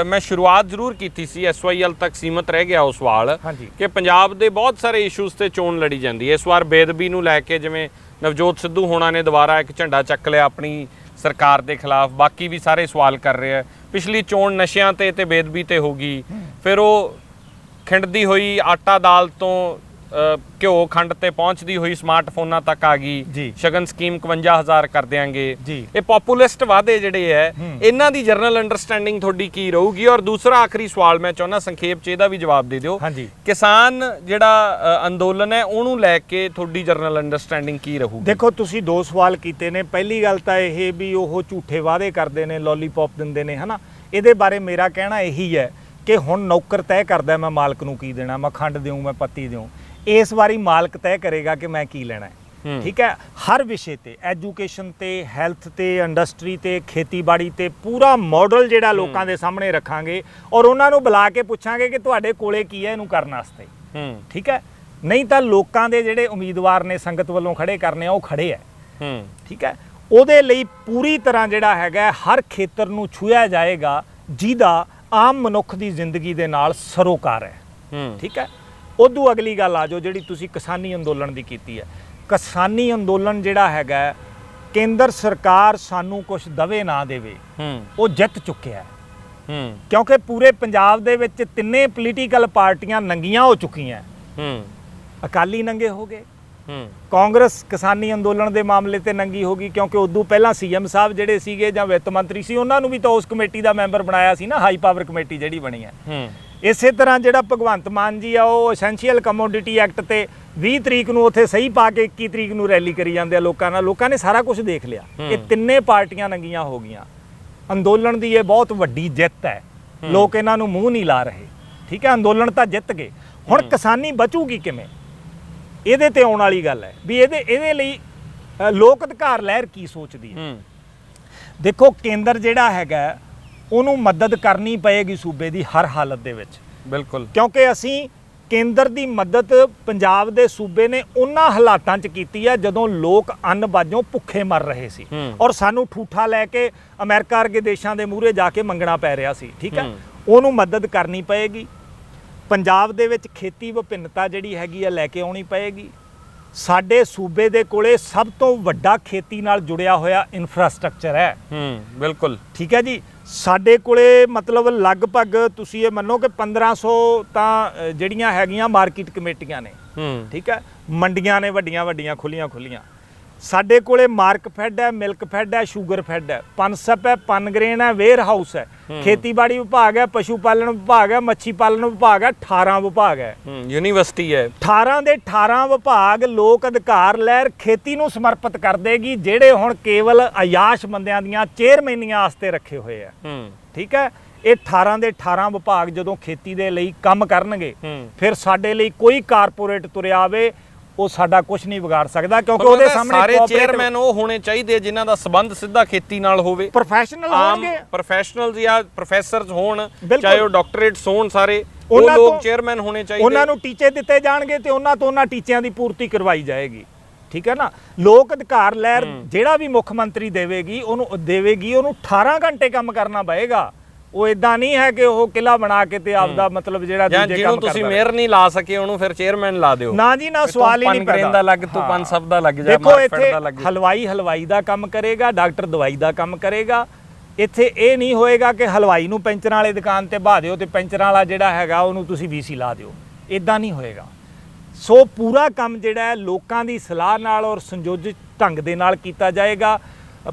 ਮੈਂ ਸ਼ੁਰੂਆਤ ਜ਼ਰੂਰ ਕੀਤੀ ਸੀ, SYL ਤੱਕ ਸੀਮਤ ਰਹਿ ਗਿਆ ਉਹ ਸਵਾਲ ਕਿ ਪੰਜਾਬ ਦੇ ਬਹੁਤ ਸਾਰੇ ਇਸ਼ੂਜ਼ ਤੇ ਚੋਣ ਲੜੀ ਜਾਂਦੀ ਹੈ। ਇਸ ਵਾਰ ਬੇਅਦਬੀ ਨੂੰ ਲੈ ਕੇ ਜਿਵੇਂ ਨਵਜੋਤ ਸਿੱਧੂ ਹੋਣਾ ਨੇ ਦੁਬਾਰਾ ਇੱਕ ਝੰਡਾ ਚੱਕ ਲਿਆ ਆਪਣੀ ਸਰਕਾਰ ਦੇ ਖਿਲਾਫ, ਬਾਕੀ ਵੀ ਸਾਰੇ ਸਵਾਲ ਕਰ ਰਹੇ ਆ। ਪਿਛਲੀ ਚੋਣ ਨਸ਼ਿਆਂ ਤੇ ਬੇਅਦਬੀ ਤੇ ਹੋ ਗਈ, ਫਿਰ ਉਹ ਖਿੰਡਦੀ ਹੋਈ ਆਟਾ ਦਾਲ ਤੋਂ ਘਿਓ ਖੰਡ ਤੇ ਪਹੁੰਚਦੀ ਹੋਈ ਸਮਾਰਟਫੋਨਾਂ ਤੱਕ ਆ ਗਈ। ਸ਼ਗਨ ਸਕੀਮ 51,000 ਕਰ ਦਿਆਂਗੇ। ਇਹ ਪੋਪੂਲਿਸਟ ਵਾਅਦੇ ਜਿਹੜੇ ਹੈ, ਇਹਨਾਂ ਦੀ ਜਨਰਲ ਅੰਡਰਸਟੈਂਡਿੰਗ ਤੁਹਾਡੀ ਕੀ ਰਹੂਗੀ? ਔਰ ਦੂਸਰਾ ਆਖਰੀ ਸਵਾਲ ਮੈਂ ਚਾਹੁੰਦਾ ਸੰਖੇਪ 'ਚ ਇਹਦਾ ਵੀ ਜਵਾਬ ਦੇ ਦਿਓ। ਕਿਸਾਨ ਜਿਹੜਾ ਅੰਦੋਲਨ ਹੈ, ਉਹਨੂੰ ਲੈ ਕੇ ਤੁਹਾਡੀ ਜਨਰਲ ਅੰਡਰਸਟੈਂਡਿੰਗ ਕੀ ਰਹੂਗੀ? ਦੇਖੋ, ਤੁਸੀਂ 2 ਸਵਾਲ ਕੀਤੇ ਨੇ। ਪਹਿਲੀ ਗੱਲ ਤਾਂ ਇਹ ਵੀ ਉਹ ਝੂਠੇ ਵਾਅਦੇ ਕਰਦੇ ਨੇ, ਲੋਲੀਪੌਪ ਦਿੰਦੇ ਨੇ, ਹੈ ਨਾ। ਇਹਦੇ ਬਾਰੇ ਮੇਰਾ ਕਹਿਣਾ ਇਹੀ ਹੈ ਕਿ ਹੁਣ ਨੌਕਰ ਤੈਅ ਕਰਦਾ ਮੈਂ ਮਾਲਕ ਨੂੰ ਕੀ ਦੇਣਾ, ਮੈਂ ਖੰਡ ਦਿਉਂ, ਮੈਂ ਪੱਤੀ ਦਿਉਂ। ਇਸ ਵਾਰੀ ਮਾਲਕ ਤੈਅ ਕਰੇਗਾ ਕਿ ਮੈਂ ਕੀ ਲੈਣਾ ਹੈ, ਠੀਕ ਹੈ। ਹਰ ਵਿਸ਼ੇ ਤੇ, ਐਜੂਕੇਸ਼ਨ ਤੇ, ਹੈਲਥ ਤੇ, ਇੰਡਸਟਰੀ ਤੇ, ਖੇਤੀਬਾੜੀ ਤੇ ਪੂਰਾ ਮਾਡਲ ਜਿਹੜਾ ਲੋਕਾਂ ਦੇ ਸਾਹਮਣੇ ਰੱਖਾਂਗੇ ਔਰ ਉਹਨਾਂ ਨੂੰ ਬੁਲਾ ਕੇ ਪੁੱਛਾਂਗੇ ਕਿ ਤੁਹਾਡੇ ਕੋਲੇ ਕੀ ਹੈ ਇਹਨੂੰ ਕਰਨ ਵਾਸਤੇ, ਠੀਕ ਹੈ। ਨਹੀਂ ਤਾਂ ਲੋਕਾਂ ਦੇ ਜਿਹੜੇ ਉਮੀਦਵਾਰ ਨੇ ਸੰਗਤ ਵੱਲੋਂ ਖੜੇ ਕਰਨੇ ਆ, ਉਹ ਖੜੇ ਹੈ, ਠੀਕ ਹੈ। ਉਹਦੇ ਲਈ ਪੂਰੀ ਤਰ੍ਹਾਂ ਜਿਹੜਾ ਹੈਗਾ ਹਰ ਖੇਤਰ ਨੂੰ ਛੂਹਿਆ ਜਾਏਗਾ ਜਿਹਦਾ ਆਮ ਮਨੁੱਖ ਦੀ ਜ਼ਿੰਦਗੀ ਦੇ ਨਾਲ ਸਰੋਕਾਰ ਹੈ, ਠੀਕ ਹੈ। ਉਦੋਂ ਅਗਲੀ ਗੱਲ ਆ ਜਾਓ ਜਿਹੜੀ ਤੁਸੀਂ ਕਿਸਾਨੀ ਅੰਦੋਲਨ ਦੀ ਕੀਤੀ ਹੈ। ਕਿਸਾਨੀ ਅੰਦੋਲਨ ਜਿਹੜਾ ਹੈਗਾ, ਕੇਂਦਰ ਸਰਕਾਰ ਸਾਨੂੰ ਕੁਝ ਦਵੇ ਨਾ ਦੇਵੇ, ਉਹ ਜਿੱਤ ਚੁੱਕਿਆ, ਕਿਉਂਕਿ ਪੂਰੇ ਪੰਜਾਬ ਦੇ ਵਿੱਚ 3 ਪੋਲੀਟੀਕਲ ਪਾਰਟੀਆਂ ਨੰਗੀਆਂ ਹੋ ਚੁੱਕੀਆਂ। ਅਕਾਲੀ ਨੰਗੇ ਹੋ ਗਏ, ਕਾਂਗਰਸ ਕਿਸਾਨੀ ਅੰਦੋਲਨ ਦੇ ਮਾਮਲੇ ਤੇ ਨੰਗੀ ਹੋ ਗਈ, ਕਿਉਂਕਿ ਉਦੋਂ ਪਹਿਲਾਂ CM ਸਾਹਿਬ ਜਿਹੜੇ ਸੀਗੇ ਜਾਂ ਵਿੱਤ ਮੰਤਰੀ ਸੀ, ਉਹਨਾਂ ਨੂੰ ਵੀ ਤਾਂ ਉਸ ਕਮੇਟੀ ਦਾ ਮੈਂਬਰ ਬਣਾਇਆ ਸੀ ਨਾ, ਹਾਈ ਪਾਵਰ ਕਮੇਟੀ ਜਿਹੜੀ ਬਣੀ ਹੈ। ਇਸੇ ਤਰ੍ਹਾਂ ਜਿਹੜਾ ਭਗਵੰਤ ਮਾਨ ਜੀ ਆ, ਉਹ ਐਸੈਂਸ਼ੀਅਲ ਕਮੋਡਿਟੀ ਐਕਟ ਤੇ 20 ਤਰੀਕ ਨੂੰ ਉੱਥੇ ਸਹੀ ਪਾ ਕੇ 21 ਤਰੀਕ ਨੂੰ ਰੈਲੀ ਕਰੀ ਜਾਂਦੇ ਆ ਲੋਕਾਂ ਨਾਲ। ਲੋਕਾਂ ਨੇ ਸਾਰਾ ਕੁਝ ਦੇਖ ਲਿਆ। ਇਹ 3 ਪਾਰਟੀਆਂ ਨੰਗੀਆਂ ਹੋ ਗਈਆਂ। ਅੰਦੋਲਨ ਦੀ ਇਹ ਬਹੁਤ ਵੱਡੀ ਜਿੱਤ ਹੈ, ਲੋਕ ਇਹਨਾਂ ਨੂੰ ਮੂੰਹ ਨਹੀਂ ਲਾ ਰਹੇ, ਠੀਕ ਹੈ। ਅੰਦੋਲਨ ਤਾਂ ਜਿੱਤ ਗਏ, ਹੁਣ ਕਿਸਾਨੀ ਬਚੂਗੀ ਕਿਵੇਂ, ਇਹਦੇ ਤੇ ਆਉਣ ਵਾਲੀ ਗੱਲ ਹੈ ਵੀ ਇਹਦੇ ਲਈ ਲੋਕ ਅਧਿਕਾਰ ਲਹਿਰ ਕੀ ਸੋਚਦੀ ਹੈ। ਦੇਖੋ, ਕੇਂਦਰ ਜਿਹੜਾ ਹੈਗਾ ਉਹਨੂੰ ਮਦਦ ਕਰਨੀ ਪਏਗੀ ਸੂਬੇ ਦੀ ਹਰ ਹਾਲਤ ਦੇ ਵਿੱਚ, ਬਿਲਕੁਲ, ਕਿਉਂਕਿ ਅਸੀਂ ਕੇਂਦਰ ਦੀ ਮਦਦ ਪੰਜਾਬ ਦੇ ਸੂਬੇ ਨੇ ਉਹਨਾਂ ਹਾਲਾਤਾਂ 'ਚ ਕੀਤੀ ਹੈ ਜਦੋਂ ਲੋਕ ਅੰਨ ਬਾਝੋਂ ਭੁੱਖੇ ਮਰ ਰਹੇ ਸੀ ਔਰ ਸਾਨੂੰ ਠੂਠਾ ਲੈ ਕੇ ਅਮਰੀਕਾ ਵਰਗੇ ਦੇਸ਼ਾਂ ਦੇ ਮੂਹਰੇ ਜਾ ਕੇ ਮੰਗਣਾ ਪੈ ਰਿਹਾ ਸੀ, ਠੀਕ ਹੈ। ਉਹਨੂੰ ਮਦਦ ਕਰਨੀ ਪਏਗੀ। ਪੰਜਾਬ ਦੇ ਵਿੱਚ ਖੇਤੀ ਵਿਭਿੰਨਤਾ ਜਿਹੜੀ ਹੈਗੀ ਆ ਲੈ ਕੇ ਆਉਣੀ ਪਏਗੀ। ਸਾਡੇ ਸੂਬੇ ਦੇ ਕੋਲੇ ਸਭ ਤੋਂ ਵੱਡਾ ਖੇਤੀ ਨਾਲ ਜੁੜਿਆ ਹੋਇਆ ਇਨਫਰਾਸਟ੍ਰਕਚਰ ਹੈ, ਬਿਲਕੁਲ, ਠੀਕ ਹੈ ਜੀ। ਸਾਡੇ ਕੋਲੇ ਮਤਲਬ ਲਗਭਗ ਤੁਸੀਂ ਇਹ ਮੰਨੋ ਕਿ 1500 ਤਾਂ ਜਿਹੜੀਆਂ ਹੈਗੀਆਂ ਮਾਰਕੀਟ ਕਮੇਟੀਆਂ ਨੇ, ਠੀਕ ਹੈ। ਮੰਡੀਆਂ ਨੇ ਵੱਡੀਆਂ ਵੱਡੀਆਂ ਖੁੱਲੀਆਂ। ਸਾਡੇ ਕੋਲੇ ਮਾਰਕ ਫੈਡ ਹੈ, ਮਿਲਕ ਫੈਡ ਹੈ, ਸ਼ੂਗਰ ਫੈਡ ਹੈ, ਪਨਸਪ ਹੈ, ਪਨਗ੍ਰੇਨ ਹੈ, ਵੇਅਰ ਹਾਊਸ ਹੈ, ਖੇਤੀਬਾੜੀ ਵਿਭਾਗ ਹੈ, ਪਸ਼ੂ ਪਾਲਣ ਵਿਭਾਗ ਹੈ, ਮੱਛੀ ਪਾਲਣ ਵਿਭਾਗ ਹੈ, 18 ਵਿਭਾਗ ਹੈ, ਯੂਨੀਵਰਸਿਟੀ ਹੈ। 18 ਦੇ 18 ਵਿਭਾਗ ਲੋਕ ਅਧਿਕਾਰ ਲਹਿਰ ਖੇਤੀ ਨੂੰ ਸਮਰਪਿਤ ਕਰ ਦੇਗੀ, ਜਿਹੜੇ ਹੁਣ ਕੇਵਲ ਆਯਾਸ਼ ਬੰਦਿਆਂ ਦੀਆਂ ਚੇਅਰਮੈਨੀਆਂ ਵਾਸਤੇ ਰੱਖੇ ਹੋਏ ਆ, ਠੀਕ ਹੈ। ਇਹ 18 ਦੇ 18 ਵਿਭਾਗ ਜਦੋਂ ਖੇਤੀ ਦੇ ਲਈ ਕੰਮ ਕਰਨਗੇ, ਫਿਰ ਸਾਡੇ ਲਈ ਕੋਈ ਕਾਰਪੋਰੇਟ ਤੁਰਿਆ ਆਵੇ ਉਹ ਸਾਡਾ ਕੁਝ ਨਹੀਂ ਵਿਗਾੜ ਸਕਦਾ, ਕਿਉਂਕਿ ਉਹਦੇ ਸਾਹਮਣੇ ਸਾਰੇ ਚੇਅਰਮੈਨ ਉਹ ਹੋਣੇ ਚਾਹੀਦੇ ਜਿਨ੍ਹਾਂ ਦਾ ਸੰਬੰਧ ਸਿੱਧਾ ਖੇਤੀ ਨਾਲ ਹੋਵੇ, ਪ੍ਰੋਫੈਸ਼ਨਲ ਹੋਣਗੇ, ਪ੍ਰੋਫੈਸ਼ਨਲ ਜਾਂ ਪ੍ਰੋਫੈਸਰਸ ਹੋਣ, ਚਾਹੇ ਉਹ ਡਾਕਟਰੇਟਸ ਹੋਣ, ਸਾਰੇ ਉਹ ਲੋਕ ਚੇਅਰਮੈਨ ਹੋਣੇ ਚਾਹੀਦੇ। ਉਹਨਾਂ ਨੂੰ ਟੀਚੇ ਦਿੱਤੇ ਜਾਣਗੇ ਤੇ ਉਹਨਾਂ ਤੋਂ ਉਹਨਾਂ ਟੀਚਿਆਂ ਦੀ ਪੂਰਤੀ ਕਰਵਾਈ ਜਾਏਗੀ, ਠੀਕ ਹੈ ਨਾ। ਲੋਕ ਅਧਿਕਾਰ ਲਹਿਰ ਜਿਹੜਾ ਵੀ ਮੁੱਖ ਮੰਤਰੀ ਦੇਵੇਗੀ ਉਹਨੂੰ 18 ਘੰਟੇ ਕੰਮ ਕਰਨਾ ਪਏਗਾ। ਉਹ ਇਦਾਂ ਨਹੀਂ ਹੈ ਕਿ ਉਹ ਕਿਲਾ ਬਣਾ ਕੇ ਤੇ ਆਪਦਾ ਮਤਲਬ ਜਿਹੜਾ ਦੂਜੇ ਕੰਮ ਕਰਦਾ। ਜਿਹਨੂੰ ਤੁਸੀਂ ਮੇਅਰ ਨਹੀਂ ਲਾ ਸਕੇ ਉਹਨੂੰ ਫਿਰ ਚੇਅਰਮੈਨ ਲਾ ਦਿਓ। ਨਾ ਜੀ ਨਾ, ਸਵਾਲ ਹੀ ਨਹੀਂ ਪੈਦਾ। ਦਾ ਲੱਗ ਤੂੰ ਪੰਜ ਸਭ ਦਾ ਲੱਗ ਜਾ, ਦੇਖੋ ਇੱਥੇ ਹਲਵਾਈ ਦਾ ਕੰਮ ਕਰੇਗਾ, ਡਾਕਟਰ ਦਵਾਈ ਦਾ ਕੰਮ ਕਰੇਗਾ, ਇੱਥੇ ਇਹ ਨਹੀਂ ਹੋਏਗਾ ਕਿ ਹਲਵਾਈ ਨੂੰ ਪੈਂਚਰਾਂ ਵਾਲੇ ਦੁਕਾਨ ਤੇ ਬਹਾ ਦਿਓ ਤੇ ਪੈਂਚਰਾਂ ਵਾਲਾ ਜਿਹੜਾ ਹੈਗਾ ਉਹਨੂੰ ਤੁਸੀਂ ਵੀਸੀ ਲਾ ਦਿਓ, ਇਦਾਂ ਨਹੀਂ ਹੋਏਗਾ। ਸੋ ਪੂਰਾ ਕੰਮ ਜਿਹੜਾ ਹੈ ਲੋਕਾਂ ਦੀ ਸਲਾਹ ਨਾਲ ਔਰ ਸੰਯੋਜਿਤ ਢੰਗ ਦੇ ਨਾਲ ਕੀਤਾ ਜਾਏਗਾ।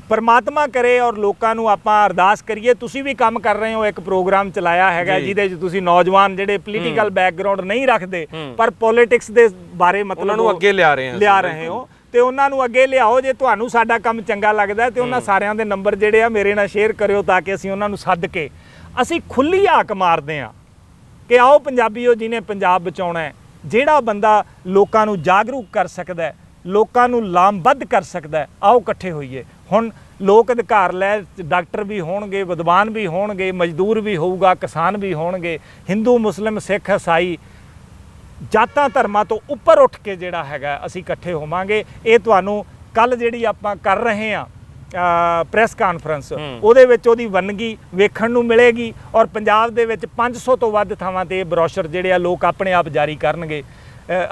ਪਰਮਾਤਮਾ ਕਰੇ ਔਰ ਲੋਕਾਂ ਨੂੰ ਆਪਾਂ ਅਰਦਾਸ ਕਰੀਏ। ਤੁਸੀਂ ਵੀ ਕੰਮ ਕਰ ਰਹੇ ਹੋ, ਇੱਕ ਪ੍ਰੋਗਰਾਮ ਚਲਾਇਆ ਹੈਗਾ ਜਿਹਦੇ 'ਚ ਤੁਸੀਂ ਨੌਜਵਾਨ ਜਿਹੜੇ ਪੋਲੀਟੀਕਲ ਬੈਕਗ੍ਰਾਉਂਡ ਨਹੀਂ ਰੱਖਦੇ ਪਰ ਪੋਲਿਟਿਕਸ ਦੇ ਬਾਰੇ ਮਤਲਬ ਉਹਨਾਂ ਨੂੰ ਅੱਗੇ ਲਿਆ ਰਹੇ ਹੋ ਤੇ ਉਹਨਾਂ ਨੂੰ ਅੱਗੇ ਲਿਆਓ। ਜੇ ਤੁਹਾਨੂੰ ਸਾਡਾ ਕੰਮ ਚੰਗਾ ਲੱਗਦਾ ਤੇ ਉਹਨਾਂ ਸਾਰਿਆਂ ਦੇ ਨੰਬਰ ਜਿਹੜੇ ਆ ਮੇਰੇ ਨਾਲ ਸ਼ੇਅਰ ਕਰਿਓ ਤਾਂ ਕਿ ਅਸੀਂ ਉਹਨਾਂ ਨੂੰ ਸੱਦ ਕੇ ਅਸੀਂ ਖੁੱਲੀ ਹਾਕ ਮਾਰਦੇ ਹਾਂ ਕਿ ਆਓ ਪੰਜਾਬੀਓ, ਜਿਹਨੇ ਪੰਜਾਬ ਬਚਾਉਣਾ ਹੈ, ਜਿਹੜਾ ਬੰਦਾ ਲੋਕਾਂ ਨੂੰ ਜਾਗਰੂਕ ਕਰ ਸਕਦਾ ਹੈ, ਲੋਕਾਂ ਨੂੰ ਲਾਮਬੱਧ ਕਰ ਸਕਦਾ ਹੈ, ਆਓ ਇਕੱਠੇ ਹੋਈਏ। ਹੁਣ ਲੋਕ ਅਧਿਕਾਰ ਲੈ ਡਾਕਟਰ ਵੀ ਹੋਣਗੇ, ਵਿਦਵਾਨ ਵੀ ਹੋਣਗੇ, ਮਜ਼ਦੂਰ ਵੀ ਹੋਊਗਾ, ਕਿਸਾਨ ਵੀ ਹੋਣਗੇ, ਹਿੰਦੂ ਮੁਸਲਿਮ ਸਿੱਖ ਈਸਾਈ ਜਾਤਾਂ ਧਰਮਾਂ ਤੋਂ ਉੱਪਰ ਉੱਠ ਕੇ ਜਿਹੜਾ ਹੈਗਾ ਅਸੀਂ ਇਕੱਠੇ ਹੋਵਾਂਗੇ। ਇਹ ਤੁਹਾਨੂੰ ਕੱਲ ਜਿਹੜੀ ਆਪਾਂ ਕਰ ਰਹੇ ਹਾਂ ਪ੍ਰੈਸ ਕਾਨਫਰੰਸ, ਉਹਦੇ ਵਿੱਚ ਉਹਦੀ ਵੰਨਗੀ ਵੇਖਣ ਨੂੰ ਮਿਲੇਗੀ ਔਰ ਪੰਜਾਬ ਦੇ ਵਿੱਚ 500 ਤੋਂ ਵੱਧ ਥਾਵਾਂ ਤੇ ਇਹ ਬਰੋਸ਼ਰ ਜਿਹੜੇ ਆ ਲੋਕ ਆਪਣੇ ਆਪ ਜਾਰੀ ਕਰਨਗੇ।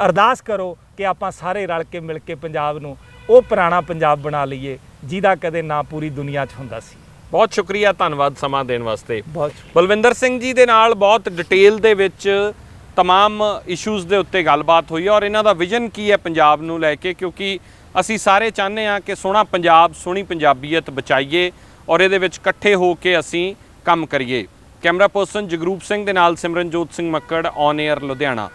ਅਰਦਾਸ ਕਰੋ ਕਿ ਆਪਾਂ ਸਾਰੇ ਰਲ ਕੇ ਮਿਲ ਕੇ ਪੰਜਾਬ ਨੂੰ ਉਹ ਪੁਰਾਣਾ ਪੰਜਾਬ ਬਣਾ ਲਈਏ ਜਿਹਦਾ ਕਦੇ ਨਾ ਪੂਰੀ ਦੁਨੀਆ 'ਚ ਹੁੰਦਾ ਸੀ। ਬਹੁਤ ਸ਼ੁਕਰੀਆ, ਧੰਨਵਾਦ ਸਮਾਂ ਦੇਣ ਵਾਸਤੇ। ਬਹੁਤ ਬਲਵਿੰਦਰ ਸਿੰਘ ਜੀ ਦੇ ਨਾਲ ਬਹੁਤ ਡਿਟੇਲ ਦੇ ਵਿੱਚ तमाम इशूज़ ਦੇ ਉੱਤੇ ਗੱਲਬਾਤ ਹੋਈ ਔਰ ਇਹਨਾਂ ਦਾ ਵਿਜ਼ਨ ਕੀ ਹੈ ਪੰਜਾਬ ਨੂੰ ਲੈ ਕੇ, ਕਿਉਂਕਿ ਅਸੀਂ ਸਾਰੇ ਚਾਹੁੰਦੇ ਹਾਂ ਕਿ ਸੋਹਣਾ ਪੰਜਾਬ, ਸੋਹਣੀ ਪੰਜਾਬੀਅਤ ਬਚਾਈਏ ਔਰ ਇਹਦੇ ਵਿੱਚ ਇਕੱਠੇ ਹੋ ਕੇ ਅਸੀਂ ਕੰਮ ਕਰੀਏ। ਕੈਮਰਾ ਪਰਸਨ ਜਗਰੂਪ ਸਿੰਘ ਦੇ ਨਾਲ ਸਿਮਰਨਜੋਤ ਸਿੰਘ ਮੱਕੜ, ਔਨ 에ਅਰ ਲੁਧਿਆਣਾ।